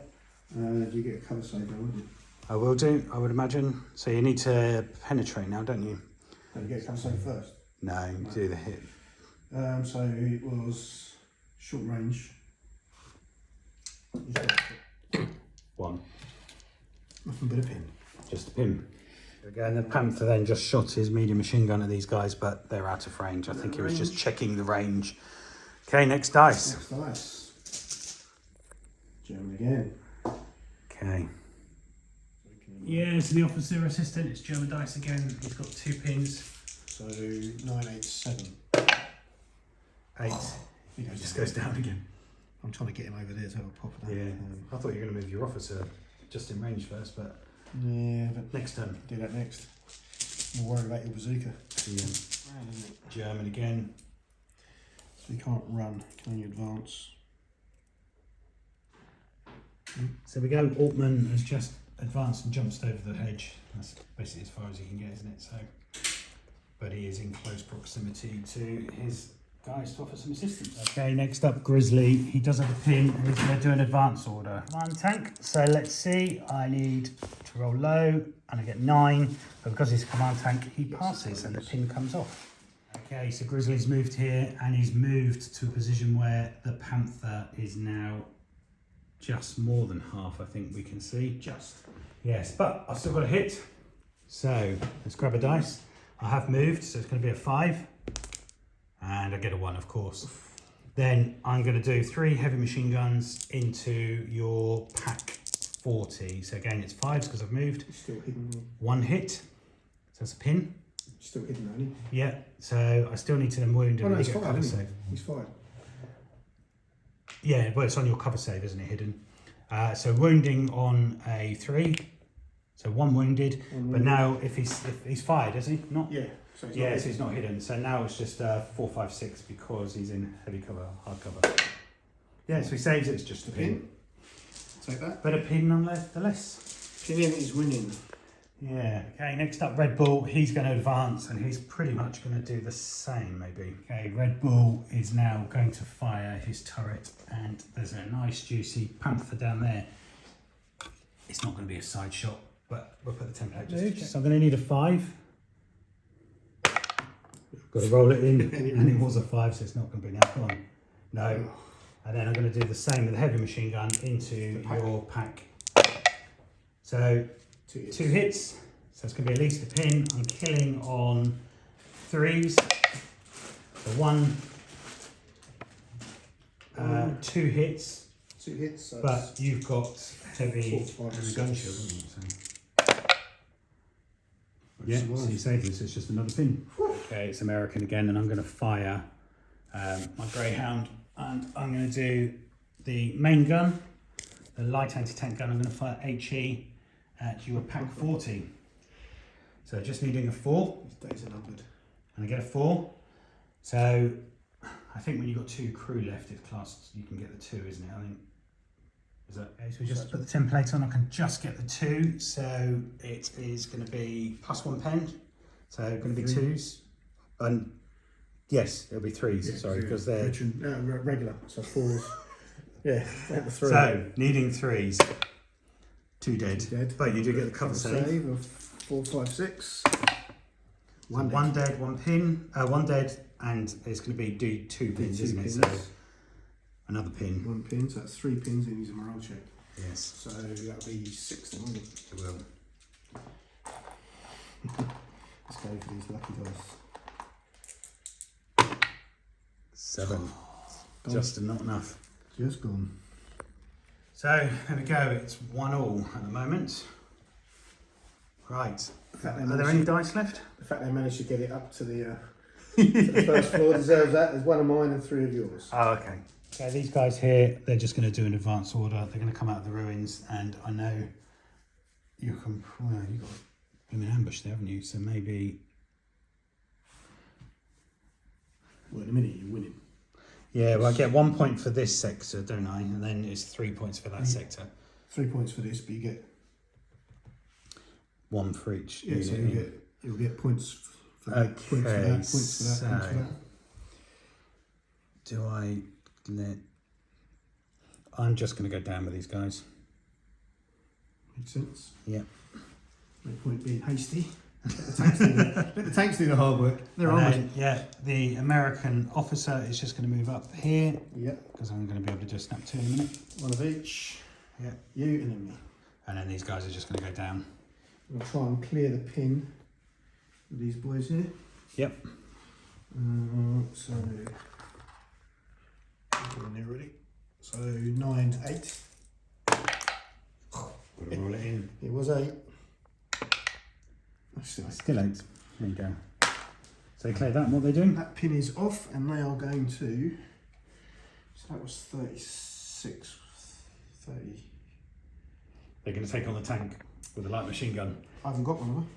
You get a cover save now, wouldn't you?
I will do, I would imagine. So you need to penetrate now, don't you?
Don't you get a cover save first?
No, you do the hit.
So it was short range.
1.
Nothing but a pin.
Just a pin. Again, the Panther then just shot his medium machine gun at these guys, but they're out of range. I think he was just checking the range. Okay, next dice.
Next dice. German again.
Okay. Yeah, so the officer assistant, it's German dice again. He's got 2 pins.
So 9, 8, 7.
8.
He
Just goes down again.
I'm trying to get him over there to have a pop of that.
Yeah. I thought you were going to move your officer just in range first, but
Yeah, but
next turn.
do that next. I'm more worried about your bazooka.
Yeah. German again.
So you can't run, you can only advance.
So we go, Altman has just advanced and jumps over the hedge. That's basically as far as he can get, isn't it? So, but he is in close proximity to his guys to offer some assistance. Okay, next up, Grizzly. He does have a pin and he's going to do an advance order. Command tank. So let's see. I need to roll low and I get 9. But because he's a command tank, he passes and the pin comes off. Okay, so Grizzly's moved here and he's moved to a position where the Panther is now just more than half, I think we can see.
Just.
Yes, but I've still got a hit. So let's grab a dice. I have moved, so it's going to be a 5. And I get a 1, of course. Then I'm going to do 3 heavy machine guns into your pack 40. So again, it's 5s because I've moved.
It's still hidden.
1 hit. So that's a pin.
Still hidden, only.
Yeah, so I still need to then wound
Oh
and
no, it's
get a
5,
cover
isn't
save.
it? He's 5.
Yeah, well, it's on your cover save, isn't it, hidden? So wounding on a 3. So 1 wounded. But now if he's fired, is he? Not?
Yeah. So he's
Yes, he's not hidden. So now it's just 4, 5, 6 because he's in heavy cover, hard cover. Yeah, so he saves it, it's just a pin.
Take that.
But a pin nonetheless.
Pin in is winning.
Yeah. Okay, next up, Red Bull. He's going to advance and he's pretty much going to do the same, maybe. Okay, Red Bull is now going to fire his turret and there's a nice juicy Panther down there. It's not going to be a side shot, but we'll put the template just to check. So I'm going to need a 5. Got to roll it in, and it was a 5, so it's not going to be now. Come on. No. And then I'm going to do the same with the heavy machine gun into your pack. So 2 hits. So it's going to be at least a pin. I'm killing on 3s. So 1, 2 hits.
2 hits. So
But you've got heavy
4, 5,
and a
6.
gun shield, haven't you? So. Yeah, so you save this, it's just another pin. Okay, it's American again, and I'm going to fire my Greyhound, and I'm going to do the main gun, the light anti-tank gun. I'm going to fire HE at your pack 40. So just needing a 4.
His days are numbered.
And I get a 4. So I think when you've got 2 crew left, it's classed, you can get the 2, isn't it? I think. Is that, okay, so we just put the template on, I can just get the 2, so it is going to be +1 pen, so going to be 2s, and yes, it'll be 3s,
Yeah,
sorry, because they're...
regular, so 4s. Yeah, the 3.
So, needing 3s, 2 dead, but you do get the cover save.
Save of 4, 5, 6.
So 1 dead, 1 pin, 1 dead, and it's going to be 2 pins, isn't it? So, another pin.
1 pin, so that's 3 pins and he's a morale check.
Yes.
So that'll be 6 then, won't it?
It will.
Let's go for these lucky dice.
7. Just not enough.
Just gone.
So there we go. It's 1-1 at the moment. Right. Are there any dice left?
The fact they managed to get it up to the first floor deserves that. There's 1 of mine and 3 of yours.
Oh, okay. So these guys here, they're just going to do an advance order. They're going to come out of the ruins, and I know you can. Well, you got an ambush there, haven't you? So maybe.
Well, in a minute you're winning.
Yeah, well, I get 1 point for this sector, don't I? And then it's 3 points for that sector.
3 points for this, but you get
1 for each.
yeah. So you'll get points for that.
Okay,
Points for that. Points for that.
so
Points for that.
do I let? I'm just going to go down with these guys.
Makes sense.
Yep.
No point being hasty. Let the tanks do the hard work. They're
And
armoured.
then, yeah, the American officer is just going to move up here
Yep.
because I'm going to be able to just snap 2 in a minute.
1 of each.
Yeah.
You and then me.
And then these guys are just going to go down.
I'm going to try and clear the pin with these boys here.
Yep.
So when they're ready. So 9, 8.
Got to roll it in.
It was 8.
Still 8. There you go. So they clear that, and what are they doing?
That pin is off, and they are going to. So that was 36, 30.
They're going to take on the tank with a light machine gun.
I haven't got one of them.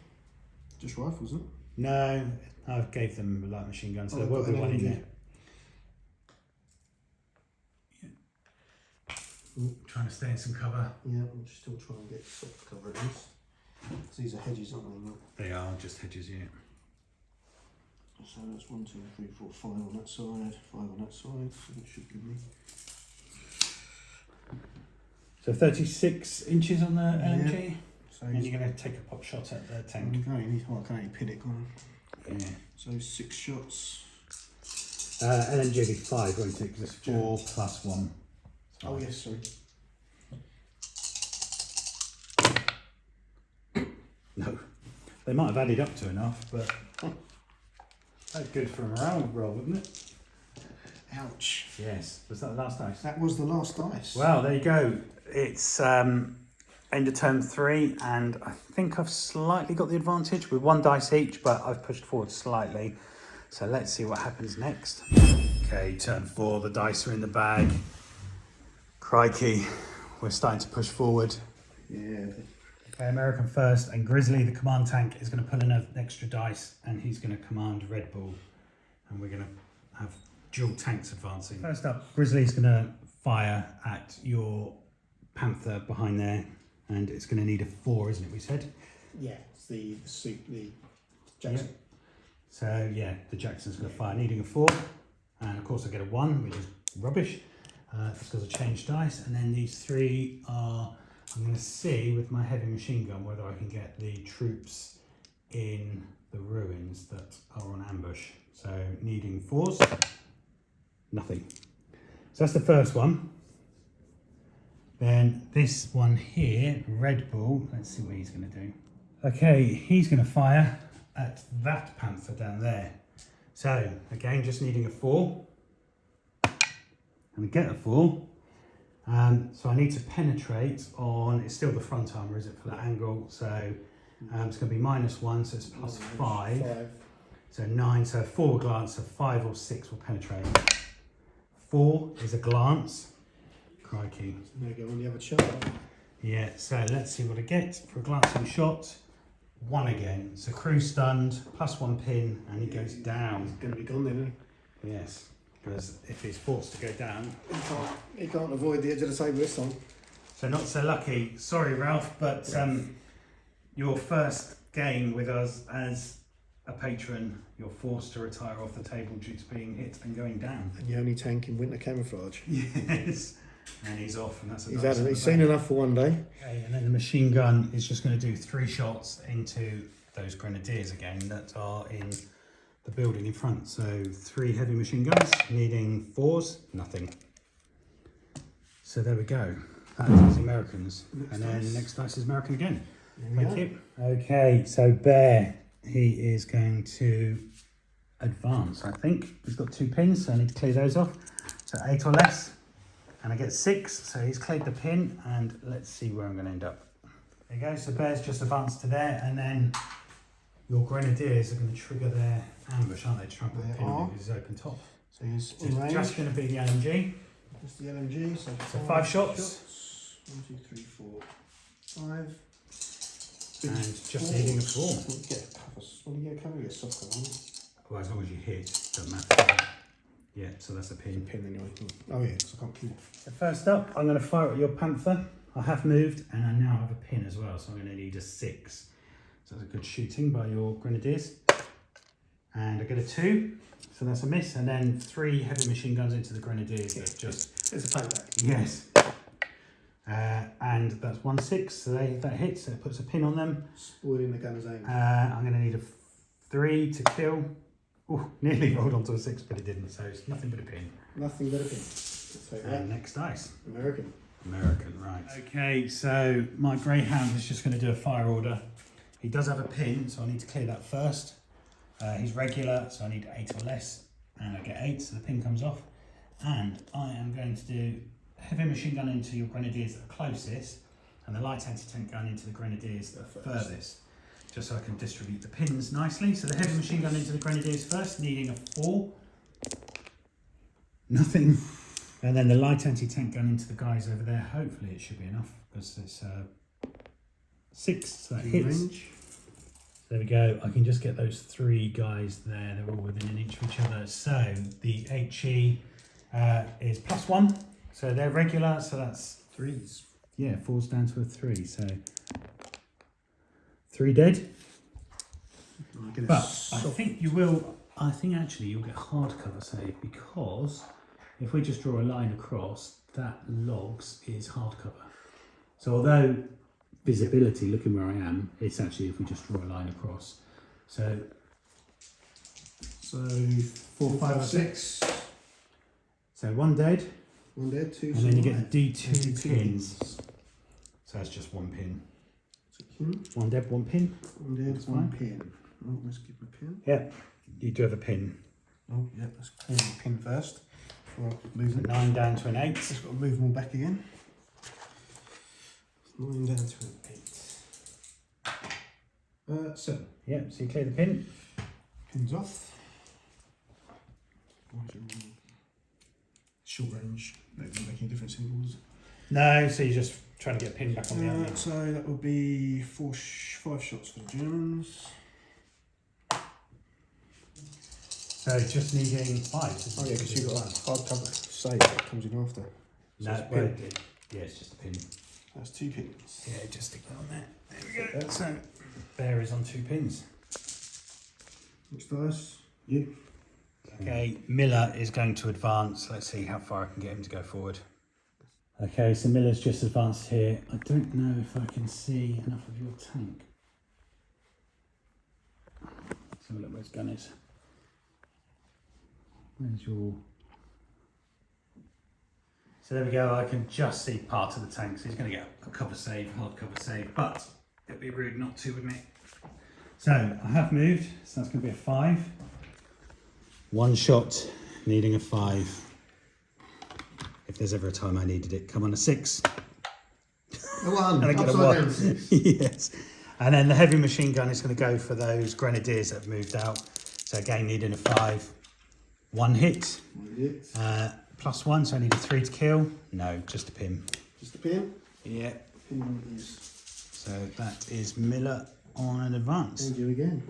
Just rifles, isn't it?
No, I gave them a light machine gun, so there will
got
be
an
one in
LMG.
there. Trying to stay in some cover.
Yeah, I'm just still trying to get soft cover at least. So these are hedges, aren't they?
They are just hedges, yeah.
So that's 1, 2, 3, 4, 5 on that side, 5 on that side. So that should give me.
So 36 inches on the LMG.
Yeah. So
And you're going to take a pot shot at the
I
tank.
can only pin it, can't I?
Yeah.
So 6 shots.
LMG will be 5, won't it? Because it's 4 plus 1.
Oh yes, sorry.
No. They might have added up to enough, but that's good for a morale roll, wouldn't it?
Ouch.
Yes. Was that the last dice?
That was the last dice.
Well, there you go. It's end of turn 3, and I think I've slightly got the advantage with 1 dice each, but I've pushed forward slightly. So let's see what happens next. Okay, turn 4, the dice are in the bag. Crikey, we're starting to push forward.
Yeah.
Okay, American first, and Grizzly, the command tank, is going to pull in an extra dice, and he's going to command Red Bull, and we're going to have dual tanks advancing. First up, Grizzly's going to fire at your Panther behind there, and it's going to need a 4, isn't it, we said?
Yeah, it's the Jackson.
Yep. So yeah, the Jackson's going to fire, needing a 4, and of course I get a 1, which is rubbish. It's because I changed dice, and then these 3 are, I'm going to see with my heavy machine gun whether I can get the troops in the ruins that are on ambush. So needing 4s, nothing. So that's the first one. Then this one here, Red Bull, let's see what he's going to do. Okay, he's going to fire at that Panther down there. So again, just needing a 4. And we get a 4. So I need to penetrate on, it's still the front armour, is it, for that angle? So it's going to be -1, so it's plus 5. So 9, so 4 will glance, so 5 or 6 will penetrate. 4 is a glance. Crikey.
So there you go on the other chart.
Yeah, so let's see what I get for a glancing shot. 1 again. So crew stunned, +1 pin, and he goes down.
He's going to be gone then, isn't
Yes, because if he's forced to go down.
he? He can't avoid the edge of the table this time.
So not so lucky. Sorry, Ralph, but your first game with us as a patron, you're forced to retire off the table due to being hit and going down.
And the only tank in winter camouflage.
Yes, and he's off, and that's a
He's seen enough for one day.
Okay, and then the machine gun is just going to do 3 shots into those grenadiers again that are in the building in front. So 3 heavy machine guns, needing 4s, nothing. So there we go. That is Americans. And then next dice is American again. Thank you. Okay, so Bear, he is going to advance, I think. He's got 2 pins, so I need to clear those off. So 8 or less, and I get 6. So he's cleared the pin, and let's see where I'm going to end up. There you go. So Bear's just advanced to there, and then your grenadiers are going to trigger their ambush, aren't they? To try and put the pin on his open top.
So he's
So
in
it's
range.
just going to be the LMG.
Just the LMG. So
5 shots.
1, 2, 3, 4, 5.
And just needing a 4.
When you get a cover, you get a soft cover, won't you?
Well, as long as you hit, doesn't matter. Yeah, so that's a pin.
Pin anyway. Oh yeah, because I can't kill it.
So first up, I'm going to fire at your Panther. I have moved, and I now have a pin as well, so I'm going to need a 6. So that's a good shooting by your Grenadiers. And I get a 2, so that's a miss, and then 3 heavy machine guns into the Grenadiers. That just
It's a payback.
yes. And that's 1 6, so that hits, so it puts a pin on them.
Spoiling the gunner's aim.
I'm going to need a 3 to kill. Oh, nearly rolled onto a 6, but it didn't, so it's nothing but a pin.
Nothing but a pin. Let's take that.
And next dice.
American.
American, right. Okay, so my Greyhound is just going to do a fire order. He does have a pin, so I need to clear that first. He's regular, so I need 8 or less, and I get 8, so the pin comes off. And I am going to do heavy machine gun into your Grenadiers that are closest, and the light anti-tank gun into the Grenadiers that are furthest, just so I can distribute the pins nicely. So the heavy machine gun into the Grenadiers first, needing a 4. Nothing. And then the light anti-tank gun into the guys over there. Hopefully it should be enough, because it's 6, so that hits.
Range.
There we go. I can just get those 3 guys there. They're all within an inch of each other. So the HE is +1. So they're regular. So that's
3s.
yeah, 4's down to a 3. So 3 dead. But I think you will. I think actually you'll get hardcover save, because if we just draw a line across, that logs is hardcover. So although visibility, looking where I am, it's actually if we just draw a line across. So 4, 5, 6. So 1 dead.
1 dead, 2.
And then you get the D2 pins. So that's just 1 pin. 1 dead, 1 pin.
1 dead,
That's
1
fine.
pin. Oh, let's give him a pin.
Yeah, you do have a pin.
Oh, yeah, let's clear the pin first. Before I move
So
them.
9 down to an 8.
Just got to move them all back again. 9 down to an 8. 7.
Yeah, so you clear the pin.
Pins off. Short range. That doesn't make any difference anymore, does it?
No, so you're just trying to get a pin back on the other.
So that would be 5 shots for the Germans.
So just needing 5.
Oh yeah, because you've got that hardcover save that comes in after. So
No,
it's
well,
pin.
yeah, it's just a pin.
That's 2 pins.
Yeah, just stick that on there. There we go. So Bear is on 2 pins.
Next dice. You.
Okay, Miller is going to advance. Let's see how far I can get him to go forward. Okay, so Miller's just advanced here. I don't know if I can see enough of your tank. Let's have a look where his gun is. Where's your... So there we go, I can just see part of the tank, so he's going to get a cover save, hard cover save, but it'd be rude not to, wouldn't it? So I have moved, so that's going to be a 5. 1 shot, needing a 5. If there's ever a time I needed it, come on, a 6.
A 1.
And I get a
Upside
1.
down 6.
Yes. And then the heavy machine gun is going to go for those Grenadiers that have moved out. So again, needing a 5. 1 hit.
1 hit.
+1, so I need a 3 to kill. No, just a pin.
Just a pin.
Yeah.
Pin is.
So that is Miller on an advance.
And you again.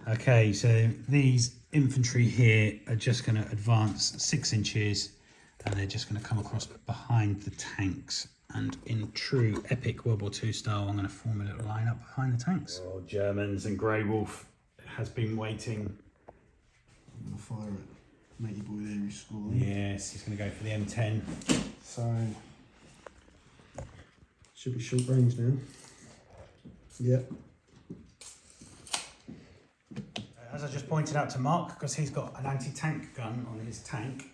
Okay, so these infantry here are just going to advance 6 inches, and they're just going to come across behind the tanks. And in true epic World War II style, I'm going to form a little line up behind the tanks. Oh, Germans, and Grey Wolf has been waiting.
I'm going to fire it. Matey boy there, he's scoring.
Yes, he's going to go for the M10.
So, should be short range now. Yep.
As I just pointed out to Mark, because he's got an anti-tank gun on his tank,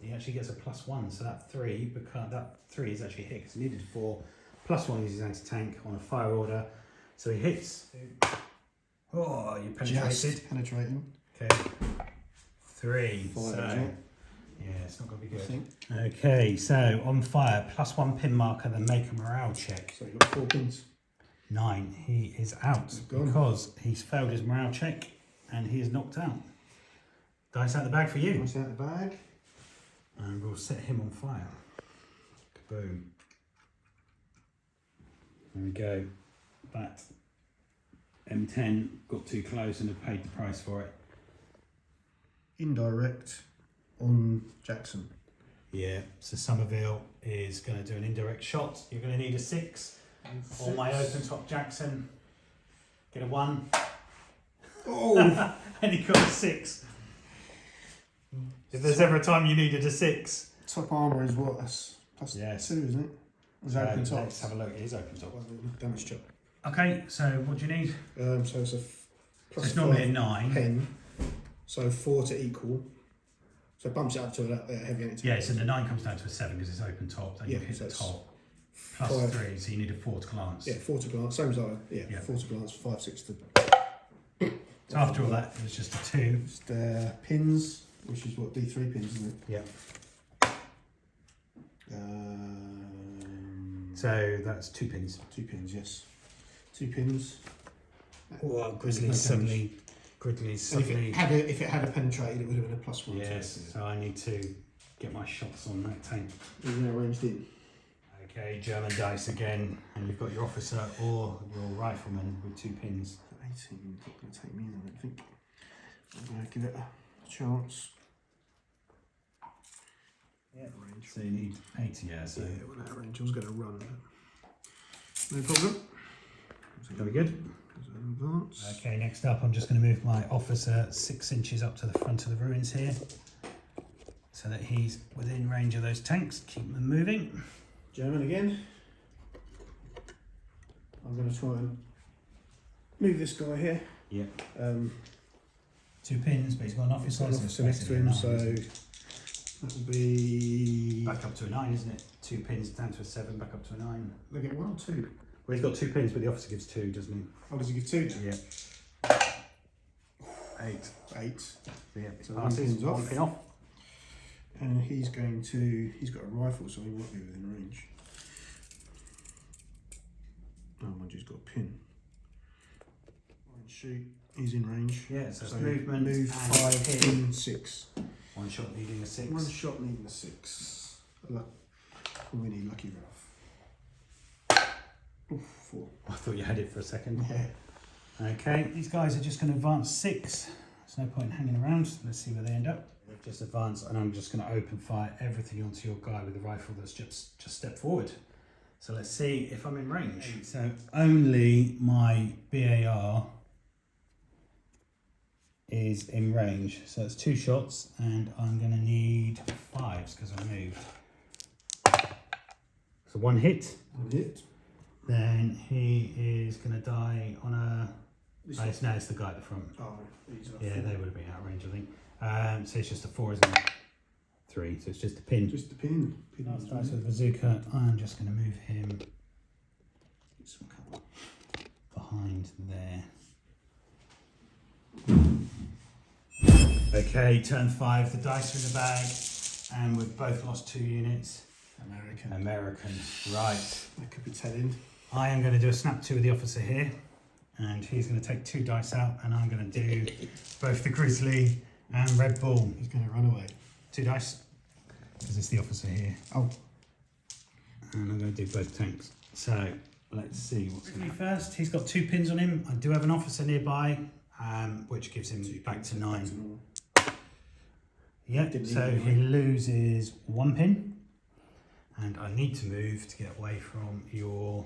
he actually gets a +1. So that 3, because that 3 is actually hit, because he needed 4. +1 is his anti-tank on a fire order. So he hits. Oh, you penetrated.
Just penetrating.
Okay. 3.
Fire,
So,
isn't it?
yeah, it's not going to be
I
good.
think.
Okay, so on fire, +1 pin marker, then make a morale check.
So you've got 4 pins.
9. He is out
Gone.
because he's failed his morale check and he is knocked out. Dice out the bag for you.
Nice out the bag.
And we'll set him on fire. Kaboom. There we go. That M10 got too close and had paid the price for it.
Indirect on Jackson.
Yeah, so Somerville is going to do an indirect shot. You're going to need a 6. On my open top Jackson. Get a 1.
Oh!
And he got a 6. If there's ever a time you needed a 6.
Top armour is what? That's +2, isn't it? Is open top?
Let's have a look. It is open top.
Damage chop.
Okay, so what do you need?
So it's a plus
It's normally a
5
9.
pen. So 4 to equal. So it bumps it up to a heavy anti.
Yeah, so the 9 comes down to a 7 because it's open top. Then
Yeah,
you hit
so
the
it's
top.
five.
+3, so you need a 4 to glance.
Yeah, 4 to glance. Same as I.
Yeah.
4 to glance, 5, 6 to.
So after all that, it was just a 2.
Just pins, which is what, D3 pins, isn't it?
Yeah.
So
So that's 2 pins.
2 pins, yes. 2 pins.
Well, Grizzly's
No
suddenly.
And if it had a penetrated, it would have been a +1.
Yes, so I need to get my shots on that tank.
Is now ranged in.
Okay, German dice again, and you've got your officer or your rifleman with 2 pins.
18, not going to take me, I don't think. I'm going to give it a chance.
Yeah. Range. So you need 80, yeah, so.
Yeah, well, that range, I was going to run, but no problem.
Very good.
Advance.
Okay, next up, I'm just going to move my officer 6 inches up to the front of the ruins here, so that he's within range of those tanks. Keep them moving.
German again. I'm going to try and move this guy here.
Yeah.
2
pins, but he's got an officer.
So next to him, so that will be.
Back up to a 9, isn't it? 2 pins down to a 7, back up to a 9.
They get 1 or 2.
Well, he's got 2 pins, but the officer gives 2, doesn't he?
Oh, does he give 2?
Yeah. 8.
8.
Yeah,
So
passes,
1 pin's off.
1 pin off.
And he's going to. He's got a rifle, so he won't be within range. Oh, mind you, he's got a pin. Shoot. He's in range.
Yeah, so it's movement.
Move 5, pin 6.
1 shot needing a 6.
1 shot needing a 6. We need lucky Ralph. Oof, 4.
I thought you had it for a second.
Yeah.
Okay, these guys are just going to advance 6. There's no point in hanging around. Let's see where they end up. They've just advanced, and I'm just going to open fire everything onto your guy with the rifle that's just stepped forward. So let's see if I'm in range. So only my BAR is in range. So it's 2 shots, and I'm going to need 5s because I moved. So 1 hit.
1 hit.
Then he is going to die on a. No, it's the guy at the front.
Oh, he's up.
Yeah, they would have been out of range, I think. So it's just a 4, isn't it? 3, so it's just a pin.
Just a pin.
Last dice with bazooka. I'm just going to move him
Get some cover.
behind there. Okay, turn 5. The dice are in the bag, and we've both lost 2 units. American, right.
That could be telling.
I am going to do a snap 2 with the officer here, and he's going to take 2 dice out, and I'm going to do both the Grizzly and Red Bull.
He's going to run away.
2 dice, because it's the officer here.
Oh.
And I'm going to do both tanks. So let's see what's going to happen. First, he's got 2 pins on him. I do have an officer nearby, which gives him back to 9. Yep, so he loses 1 pin. And I need to move to get away from your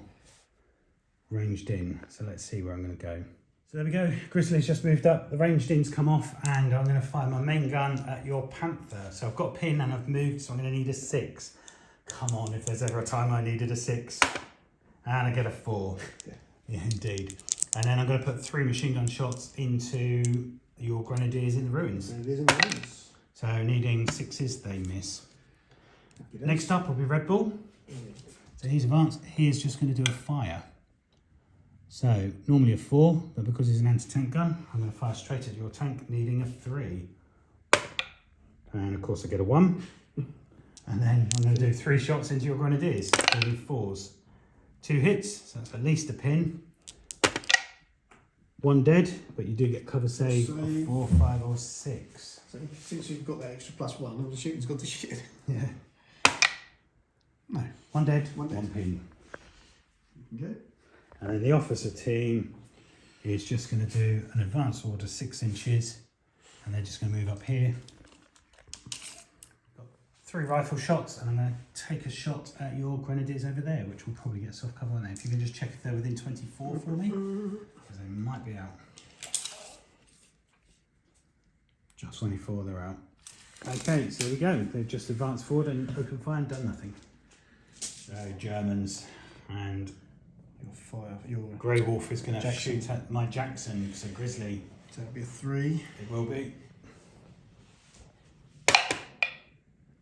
ranged in. So let's see where I'm going to go. So there we go. Grizzly's just moved up. The ranged in's come off, and I'm going to fire my main gun at your Panther. So I've got a pin and I've moved, so I'm going to need a 6. Come on, if there's ever a time I needed a 6. And I get a 4. Yeah, indeed. And then I'm going to put 3 machine gun shots into your Grenadiers in the ruins.
Grenadiers in the ruins.
So needing 6s, they miss. Next up will be Red Bull. So he's advanced. He is just going to do a fire. So normally a 4, but because it's an anti-tank gun, I'm going to fire straight at your tank, needing a 3. And of course I get a 1. And then I'm going to do 3 shots into your grenadiers. You need 4s. 2 hits, so that's at least a pin. 1 dead, but you do get cover save of 4, 5 or 6.
So since you've got that extra +1, all the shooting's got to shit.
Yeah.
No.
1 dead,
One dead.
1 pin.
Okay.
And then the officer team is just going to do an advance order 6 inches, and they're just going to move up here. Got 3 rifle shots, and I'm going to take a shot at your grenadiers over there, which will probably get soft cover on there. If you can just check if they're within 24 for me, because they might be out. Just 24, they're out. Okay, so there we go. They've just advanced forward and opened fire and done nothing. So Germans, and your Grey Wolf is going to shoot at my Jackson, so Grizzly.
So that'll be a 3.
It will be.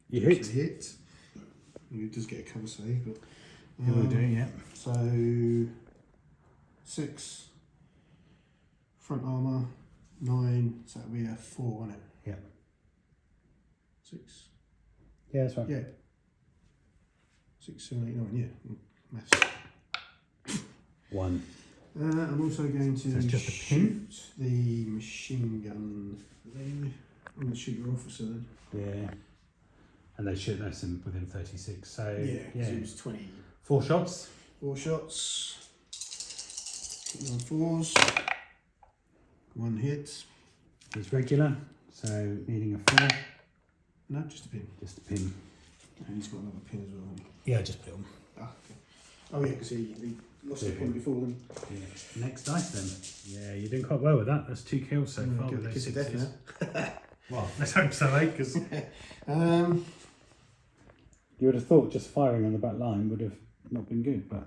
You hit.
So hit. You just get a cover save, but
You will do, yeah.
So 6 front armour, 9. So that'll be a 4, won't it?
Yeah.
6.
Yeah, that's right.
Yeah. 6, 7, 8, 9. Yeah. Maths.
1.
I'm also going to
So it's just a pin?
shoot the machine gun. Then I'm going to shoot your officer then.
Yeah. And they shoot us in within 36. So
Yeah, because it was 20.
4 shots.
4 shots. Hitting on 4s. 1 hit.
He's regular, so needing a 4.
No, just a pin.
Just a pin.
And he's got another pin as well, hasn't he?
Yeah, just put it on.
Ah, okay. Oh yeah, because he lost a pin before then.
Yeah. Next dice then. Yeah, you're doing quite well with that. That's 2 kills so far with those
Kiss of death
6s.
now.
Well, let's hope so, eh? Because
You
would have thought just firing on the back line would have not been good, but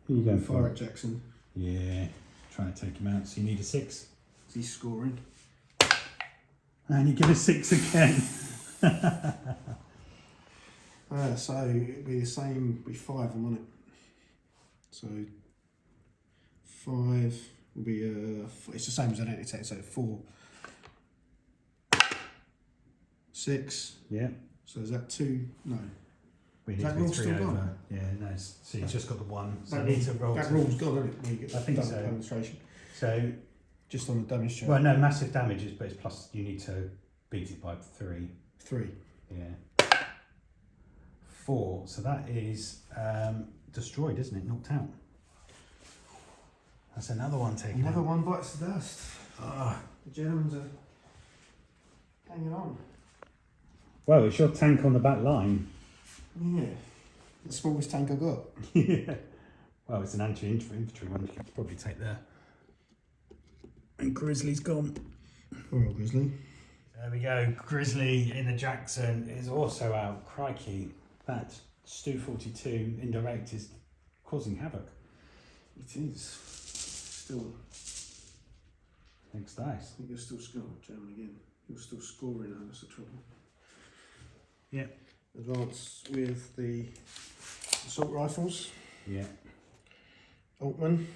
who are you going
fire
for?
at Jackson.
Yeah, try to take him out. So you need a 6.
He's scoring.
And you get a 6 again.
So it'll be the same, be 5 on it. So 5 will be it's the same as an anti-tank, so 4. 6.
Yeah.
So is that 2? No.
We
Is
need
that
to be
rule
3
still
over.
gone?
Yeah, no. So you've just got the 1. So
That
you need to roll.
That
to-
rule's gone, isn't it? When you get
I think
done
so.
the demonstration.
So,
Just on the damage chart.
well, no, massive damages, but it's plus you need to beat it by 3.
3.
Yeah. 4. So that is destroyed, isn't it? Knocked out. That's another one taken
Another
out.
one bites the dust.
Ah.
The Germans are hanging on.
Well, it's your tank on the back line.
Yeah. The smallest tank I got.
Yeah. Well, it's an anti-infantry one. You could probably take there. And Grizzly's gone.
Poor old Grizzly.
There we go. Grizzly in the Jackson is also out. Crikey. That Stu 42 indirect is causing havoc.
It is. Still,
Next dice.
I think you're still scoring, German again. You're still scoring, though, that's the trouble.
Yeah.
Advance with the assault rifles.
Yeah.
Altman.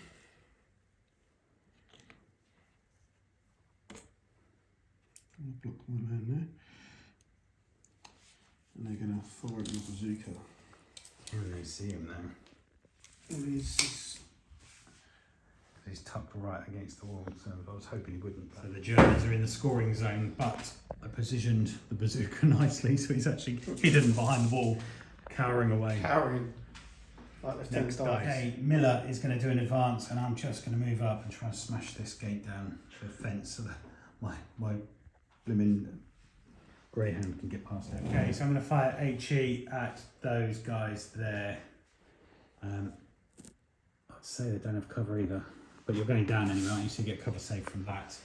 Block one man there. And they're going to fire it with a bazooka.
Can they see him now?
And he's
He's tucked right against the wall, so I was hoping he wouldn't. So the Germans are in the scoring zone, but I positioned the bazooka nicely, so he's actually hidden behind the wall, cowering away.
cowering like Lieutenant
Next
Dice.
okay, Miller is going to do an advance, and I'm just going to move up and try and smash this gate down the fence so that my blooming greyhound can get past it. Okay, so I'm going to fire HE at those guys there. I'd say they don't have cover either, but you're going down anyway, aren't you? So you get cover safe from that.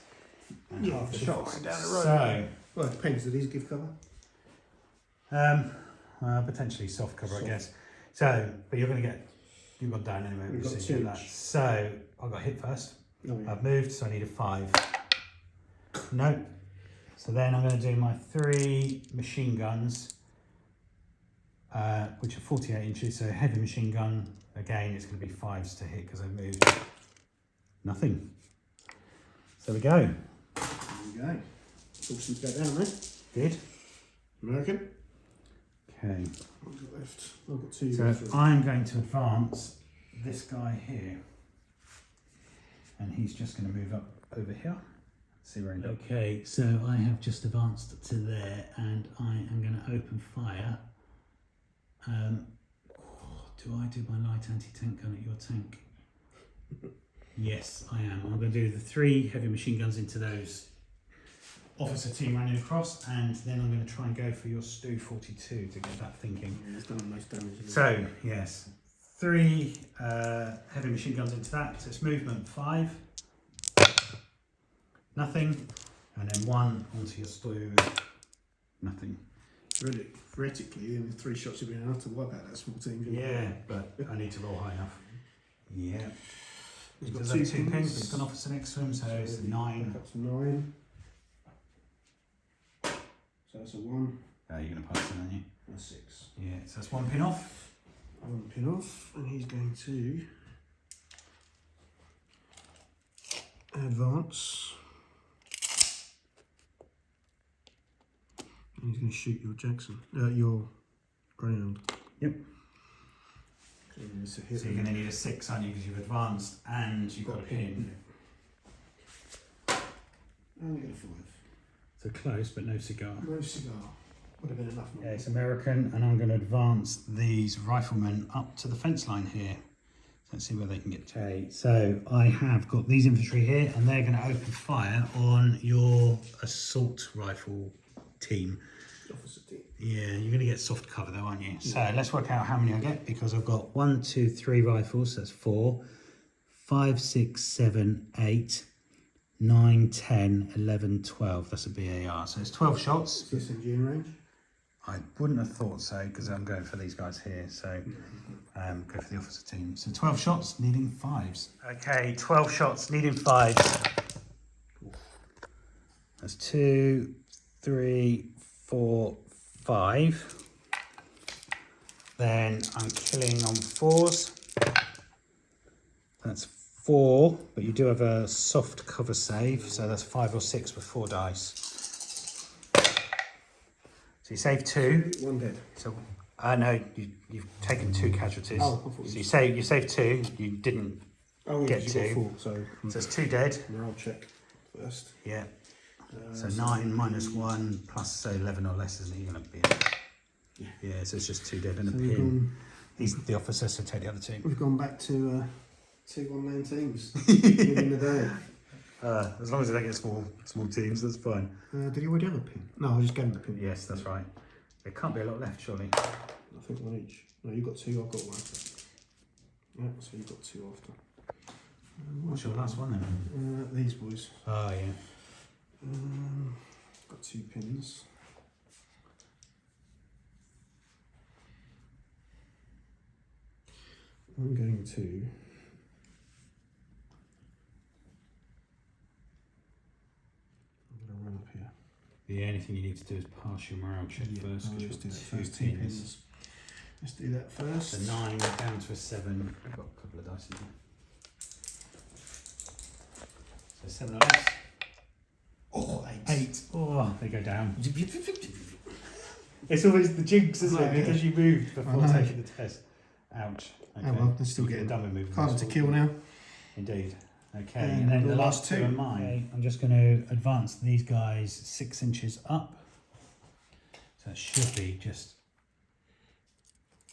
And
Yeah,
half the
so
shots.
far down the road.
So,
Well, it depends. Do these give cover?
potentially soft cover, I guess. So, but you've gone down anyway.
We've got
so you
2
get that. So I got hit first.
Oh, yeah.
I've moved, so I need a 5. No. So then I'm going to do my 3 machine guns, which are 48 inches. So heavy machine gun, Again, it's going to be 5s to hit because I moved. Nothing. So we go.
There we go. Awesome to go down there.
Good.
American.
Okay.
What have I got left? I've got 2.
So I'm going to advance this guy here. And he's just going to move up over here. See where he goes. Okay, so I have just advanced to there and I am going to open fire. Do I do my light anti-tank gun at your tank? Yes, I am. I'm going to do the 3 heavy machine guns into those officer team running across, and then I'm going to try and go for your Stu 42 to get that thinking.
Yeah, it's done the most damage.
So, yes, 3 heavy machine guns into that. So it's movement 5. Nothing. And then 1 onto your Stu. Nothing.
Really, theoretically, in 3 shots you've been able to wipe out that small team.
Yeah, but I need to roll high enough. Yeah.
He's
Does
got
have
2
2 pins,
pins.
but he's got an officer next to him, so it's 9.
That's 9. So that's a 1.
Oh, you're going to pass it, aren't you?
That's 6.
Yeah, so that's 1 pin off.
1 pin off, and he's going to advance. And he's going to shoot your Jackson, your ground.
Yep.
So he needs to hit
So you're going to need a 6, aren't you? Because you've advanced and you've got a pin.
And we get a 5.
So close, but no cigar.
No cigar. Would have been enough.
Yeah, it's American, and I'm going to advance these riflemen up to the fence line here. So let's see where they can get to. Okay, so I have got these infantry here, and they're going to open fire on your assault rifle team.
Officer team.
Yeah, you're going to get soft cover though, aren't you? So let's work out how many I get, because I've got 1, 2, 3 rifles, so that's 4, 5, 6, 7, 8, 9, 10, 11, 12. That's a BAR. So it's 12 shots.
Is this in June range?
I wouldn't have thought so, because I'm going for these guys here. So go for the officer team. So 12 shots, needing 5s. Okay, 12 shots, needing 5s. That's 2, 3, 4, 5. Then I'm killing on 4s. That's 4, but you do have a soft cover save, so that's 5 or 6 with 4 dice. So you save 2.
1 dead.
So no, you've taken 2 casualties.
Oh, I thought
so you saved 2. You didn't get
you
2.
got 4, so
So it's 2 dead.
morale check first.
Yeah. So 9 minus 1 plus say 11 or less, isn't he going to be? Yeah. So it's just 2 dead and a pin. He's the officer, so take the other team.
We've gone back to 2 one-man teams within the day.
As long as they don't get small teams, that's fine.
Did you already have a pin? No, I just gave him the pin.
Yes, that's right. There can't be a lot left, surely.
I think 1 each. No, you've got 2, I've got 1. Yeah, so you've got 2 after.
What's your last one then?
These boys.
Oh, yeah.
Got 2 pins. I'm going to run up here.
The only thing you need to do is pass your morale check first.
I'll
Because
just do that
you've got
first.
2
2
pins.
pins. Let's do that first.
The 9 down to a 7. I've got a couple of dice in here. So 7 or less.
Oh,
8. Oh, they go down. It's always the jinx, isn't it? Because you moved before taking the test. Ouch. Okay.
Oh well, they're still
You're
getting
done with moving.
harder to kill now.
Indeed. Okay,
And
and then
the
the last
last
2
two.
are mine. Okay, I'm just going to advance these guys 6 inches up. So it should be just,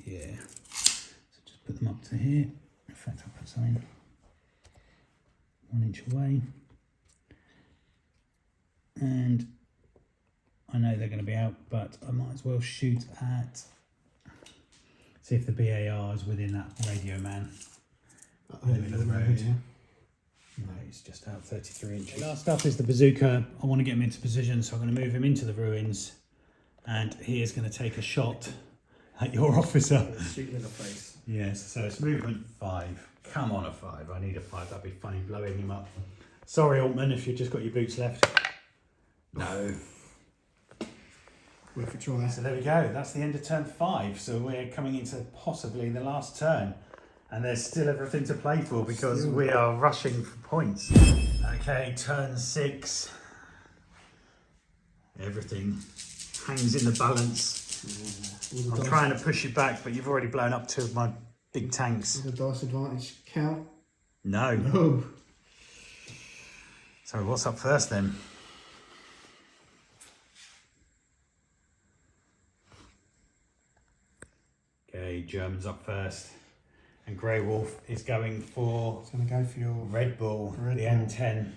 yeah. So just put them up to here. In fact, I'll put something 1 inch away. And I know they're going to be out, but I might as well shoot at, see if the BAR is within that radio man. In the middle of the road. No, he's just out 33 inches. Last up is the bazooka. I want to get him into position, so I'm going to move him into the ruins. And he is going to take a shot at your officer.
Shoot him in the face.
Yes, so it's movement 5. Come on, a 5. I need a 5. That'd be funny blowing him up. Sorry, Altman, if you've just got your boots left. No.
Worth a try.
So there we go. That's the end of turn 5. So we're coming into possibly the last turn. And there's still everything to play for because we are rushing for points. Okay, turn 6. Everything hangs in the balance. I'm trying to push you back, but you've already blown up 2 of my big tanks.
The dice advantage count?
No.
No.
So what's up first then? Okay, German's up first. And Grey Wolf is going for...
It's going to go for your
Red Bull, the
Bull.
M10.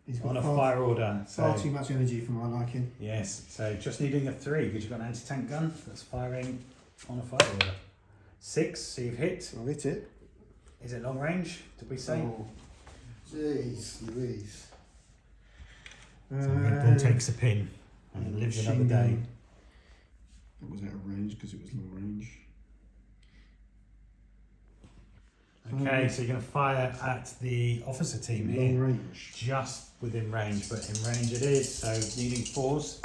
He's got
On a fire order.
Far too much energy for my liking.
Yes, so just needing a 3 because you've got an anti-tank gun that's firing on a fire order. 6, so you've hit.
I'll hit it.
Is it long range, did we say?
Oh, jeez Louise.
So Red Bull takes a pin and lives another day.
That was out of range because it was long range.
Okay, so you're going to fire at the officer team here.
Long range.
Just within range, but in range it is. So needing 4s.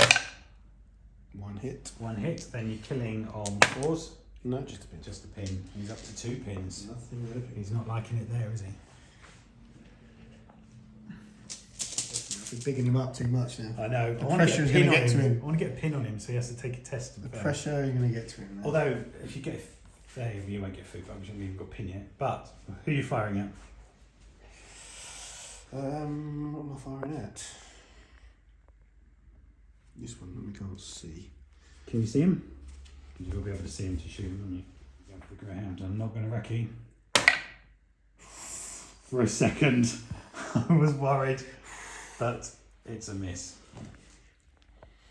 1 hit.
1 hit, then you're killing on 4s.
No, just a pin.
Just a pin. He's up to 2 pins.
Nothing with a pin.
He's not liking it there, is he?
I've been bigging him up too much now.
I know.
The pressure is going to get to him.
I want to get a pin on him so he has to take a test.
The pressure is going to get to him now.
Although, if you get there, you won't get food because you haven't even got a pin yet. But who are you firing at?
What am I firing at? This one that we can't see.
Can you see him? You'll be able to see him to shoot him, won't you? Go for the greyhound. I'm not going to wreck you. For a second, I was worried, but it's a miss.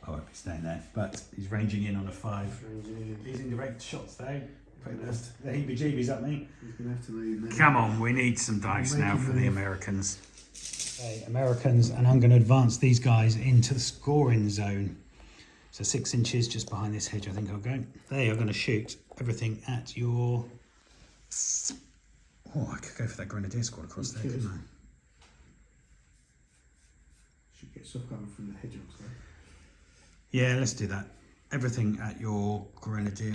I won't be staying there, but he's ranging in on a 5. He's in direct shots though. Putting the heebie-jeebies at me.
He's going to have to move now.
Come on, we need some dice now for the Americans. Okay, Americans, and I'm going to advance these guys into the scoring zone. So 6 inches just behind this hedge, I think I'll go. They are going to shoot everything at your... Oh, I could go for that grenadier squad across there, couldn't I?
Should get stuff coming from the hedgehogs though.
Yeah, let's do that. Everything at your grenadier.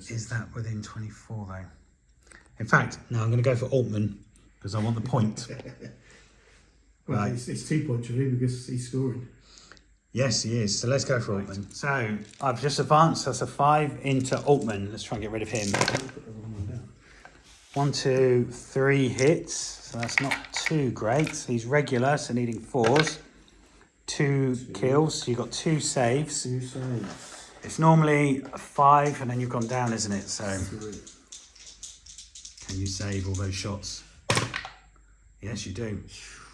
Is that within 24 though? In fact, no, I'm going to go for Altman because I want the point.
Well,
Right.
it's 2 points really because he's scoring.
Yes, he is. So let's go for Altman. So I've just advanced. That's a 5 into Altman. Let's try and get rid of him. 1, 2, 3 hits. So that's not too great. He's regular, so needing 4s. 2 kills. So you've got 2 saves.
2 saves.
It's normally a 5, and then you've gone down, isn't it? So
3.
can you save all those shots? Yes, you do.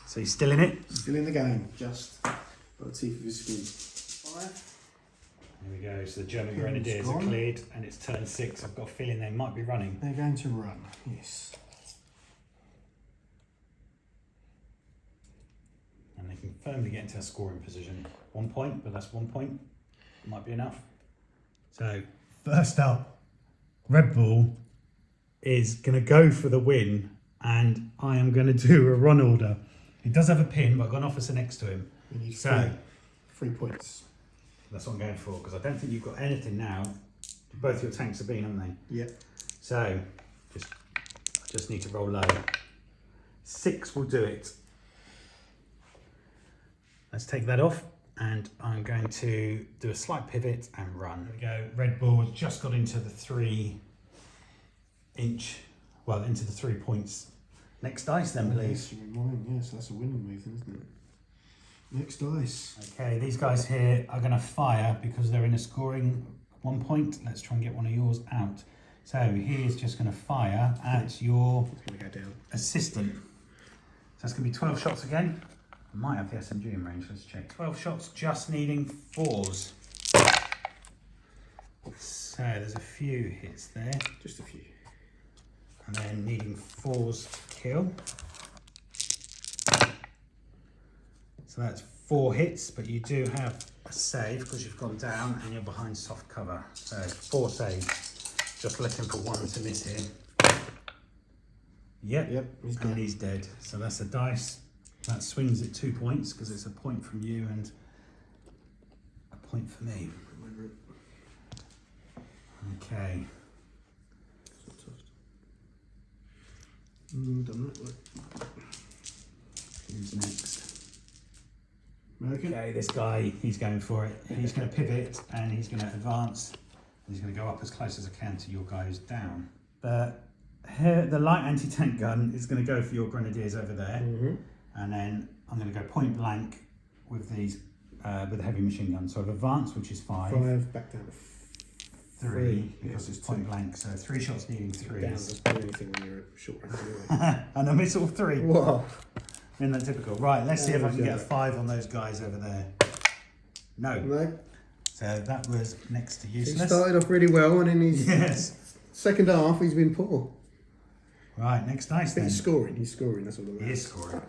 So he's still in it.
Still in the game. Just got the teeth of his skin. 5.
There we go. So the German Grenadiers are cleared, and it's turn 6. I've got a feeling they might be running.
They're going to run. Yes.
And they can firmly get into a scoring position. 1 point, but that's 1 point. Might be enough. So first up, Red Bull is going to go for the win, and I am going to do a run order. He does have a pin, but I've got an officer next to him.
We need
So
3 points.
that's what I'm going for, because I don't think you've got anything now. Both your tanks have been, haven't they?
Yep.
So I just need to roll low. 6 will do it. Let's take that off, and I'm going to do a slight pivot and run. There we go. Red Bull has just got into the 3 inch, well, into the 3 points. Next dice then, please.
Mine, yes, that's a winning move, then, isn't it? Next dice.
Okay, these guys here are going to fire because they're in a scoring 1 point. Let's try and get one of yours out. So he is just going to fire at your
It's going to go down.
assistant. So that's going to be 12 shots again. I might have the SMG in range, let's check. 12 shots, just needing 4s. So there's a few hits there.
Just a few.
And then needing 4s to kill. So that's 4 hits, but you do have a save because you've gone down and you're behind soft cover. So 4 saves. Just looking for 1 to miss here. Yep,
He's
and he's dead. So that's a dice. That swings at 2 points because it's a point from you and a point for me. Okay.
Done that.
Who's next?
American.
Okay, this guy, he's going for it. He's going to pivot and he's going to advance. He's going to go up as close as I can to your guys down. The light anti-tank gun is going to go for your grenadiers over there. And then I'm going to go point blank with these, with the heavy machine gun. So I've advanced, which is 5.
5, back down to
3, because it's point blank. So 3 shots needing 3s.
Down doesn't do anything when you're at short range anyway.
And I miss all 3.
Wow.
Isn't that typical? Right, let's see if I can get a 5 on those guys over there. No.
No.
So that was next to
He
useless.
started off really well, and in his
Yes.
second half, he's been poor.
Right, next dice then.
He's scoring. He's scoring. That's all that
He
matters.
is scoring.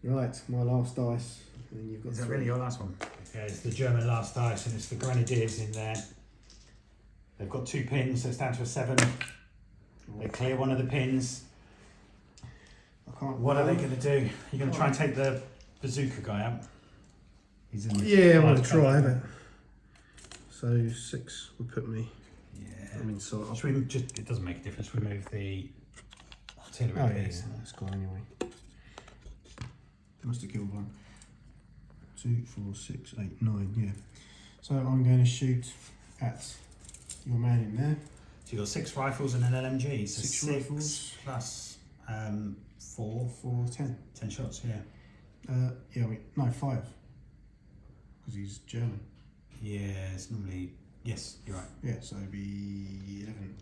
Right, my last dice. And then you've got
Is that
3.
really your last one? Yeah, it's the German last dice, and it's the grenadiers in there. They've got 2 pins, so it's down to a 7. They clear one of the pins.
I can't.
What are they going to do? You're going to try and take the bazooka guy out? He's in the
Yeah, I'm going to
five
try,
colour.
but. So 6 would put me.
Yeah.
I'm inside.
Should we just, it doesn't make a difference, remove the artillery
Oh, yeah,
base.
that's gone anyway. Must have killed one. 2, 4, 6, 8, 9, yeah. So I'm going to shoot at your man in there.
So you've got 6 rifles and an LMG. So
6
6
rifles.
plus 4.
4, 10.
10 shots, yeah.
Yeah, wait, no, 5. Because he's German.
Yeah, it's normally, yes, you're right.
Yeah, so it'd be 11.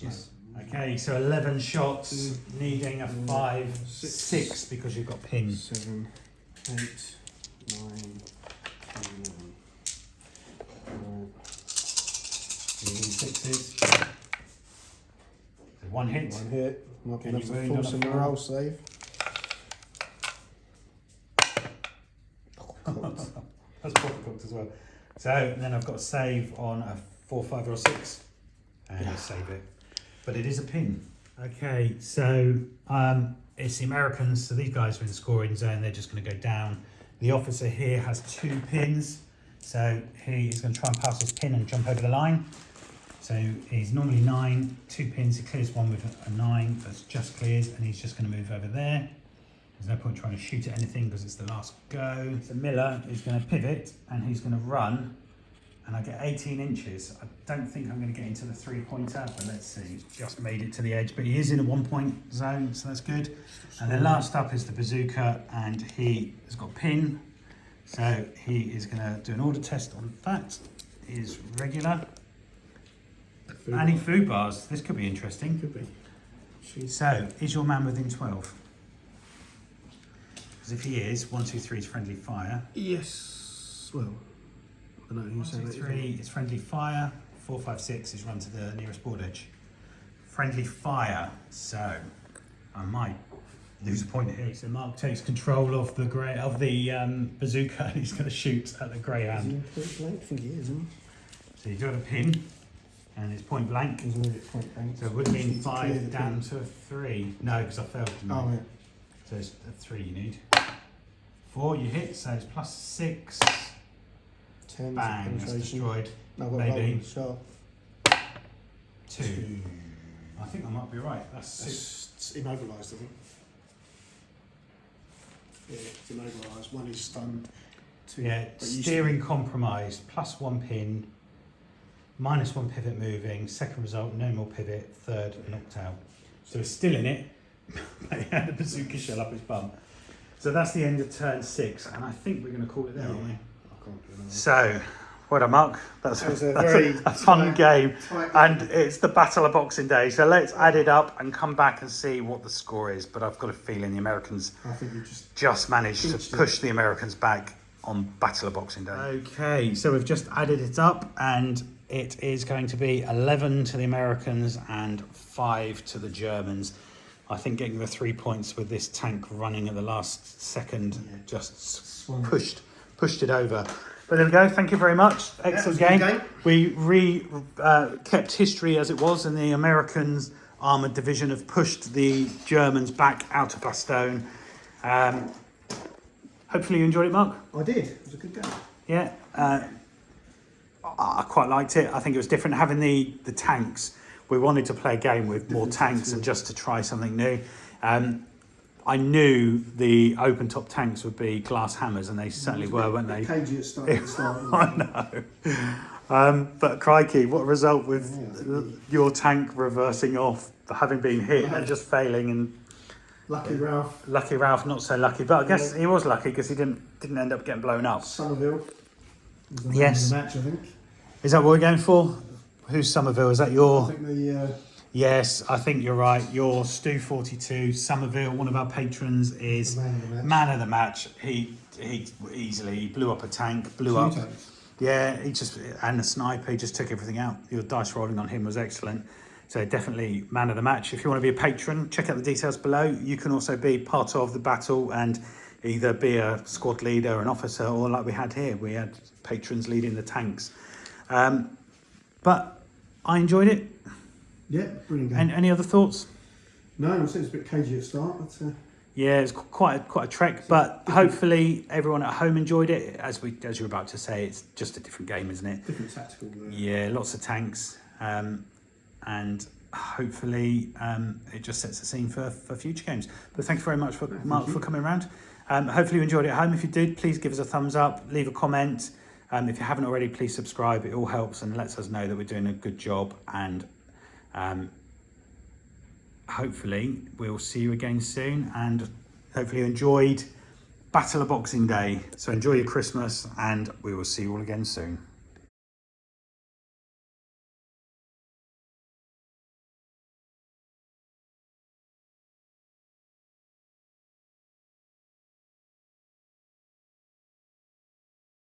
Yes. Okay, so 11 shots, needing a 5,
6.
6 because you've got pin.
7, 8, 9, 11.
Needing 6s. So 1 hit.
1 hit. Might be
Can
enough
you
to
wound
force
on
a
a 4?
morale save.
That's proper cooked as well. So then I've got a save on a 4, 5 or a 6 and I save it. But it is a pin. Okay, so it's the Americans, so these guys are in the scoring zone, they're just going to go down. The officer here has 2 pins, so he is going to try and pass his pin and jump over the line. So he's normally 9, 2 pins, he clears one with a 9, that's just clears, and he's just going to move over there. There's no point trying to shoot at anything because it's the last go. So Miller is going to pivot and he's going to run, and I get 18 inches. I don't think I'm going to get into the 3-pointer, but let's see. He's just made it to the edge, but he is in a 1-point zone, so that's good. And then last up is the bazooka, and he has got pin. So he is going to do an order test on that. Is regular. Any food bars. This could be interesting.
Could be.
So, is your man within 12? Because if he is, 1, 2, 3 is friendly fire.
Yes. Well, I don't know
1, 2, 3 is friendly fire. 4, 5, 6 is run to the nearest board edge. Friendly fire. So, I might lose a point here. So Mark takes control of the bazooka and he's going to shoot at the greyhound.
Is he point blank? I think he is, isn't
So you do have a pin, and it's point blank.
he? He's already at point blank.
So it would mean
Need to clear
5
the
down
pin.
to a 3. No, because I failed. Didn't I?
Oh, yeah.
So it's a 3 you need. 4 you hit, so it's plus 6.
10.
Bang, that's
penetration.
destroyed.
No, I've got
Maybe.
roll, sharp.
2. I think I might be right. That's 6.
It's immobilised, I think. Yeah, it's immobilised. 1 is stunned. 2.
Yeah,
but you
steering compromised, plus 1 pin, minus 1 pivot moving, second result, no more pivot, third, knocked out. So it's still in it, but he had a bazooka shell up his bum. So that's the end of turn 6, and I think we're going to call it there, aren't we?
I can't do another.
So, well done, Mark. That
was a very
a fun game,
tight
and it's the Battle of Boxing Day. So let's add it up and come back and see what the score is. But I've got a feeling the Americans
I think you
just managed to
Pinched it.
push the Americans back on Battle of Boxing Day. Okay, so we've just added it up, and it is going to be 11 to the Americans and 5 to the Germans. I think getting the 3 points with this tank running at the last second just
Swung.
pushed it over. But there we go. Thank you very much. Excellent
Yeah, it
game.
was a
We kept history as it was, and the Americans' armoured division have pushed the Germans back out of Bastogne. Hopefully you enjoyed it, Mark.
I did. It was a good game.
Yeah, I quite liked it. I think it was different having the tanks we wanted to play a game with more tanks and just to try something new. I knew the open top tanks would be glass hammers, and they certainly were, weren't they?
Cagey at start.
I know. But crikey, what a result with your tank reversing off, having been hit and just failing. And
Lucky Ralph,
not so lucky, but I guess he was lucky because he didn't end up getting blown up.
Somerville. Was the man
Yes.
of the match, I think.
Is that what we're going for? Who's Somerville? Is that your?
I think the
Yes, I think you're right. Your Stu42 Somerville, one of our patrons, is
man of the match.
man of the match. He easily blew up a tank, blew up.
Tanks.
Yeah, and the sniper, he just took everything out. Your dice rolling on him was excellent. So definitely man of the match. If you want to be a patron, check out the details below. You can also be part of the battle and either be a squad leader, an officer, or like we had here, we had patrons leading the tanks. But I enjoyed it.
Yeah, brilliant game.
And any other thoughts?
No, I think it's a bit cagey at start, but
Yeah, it's quite a trek, but hopefully everyone at home enjoyed it. As you're about to say, it's just a different game, isn't it?
different tactical.
Yeah, lots of tanks, and hopefully it just sets the scene for future games. But thank you very much, Mark, for coming around. Hopefully you enjoyed it at home. If you did, please give us a thumbs up, leave a comment. If you haven't already, please subscribe. It all helps and lets us know that we're doing a good job. And hopefully we'll see you again soon. And hopefully you enjoyed Battle of Boxing Day. So enjoy your Christmas, and we will see you all again soon.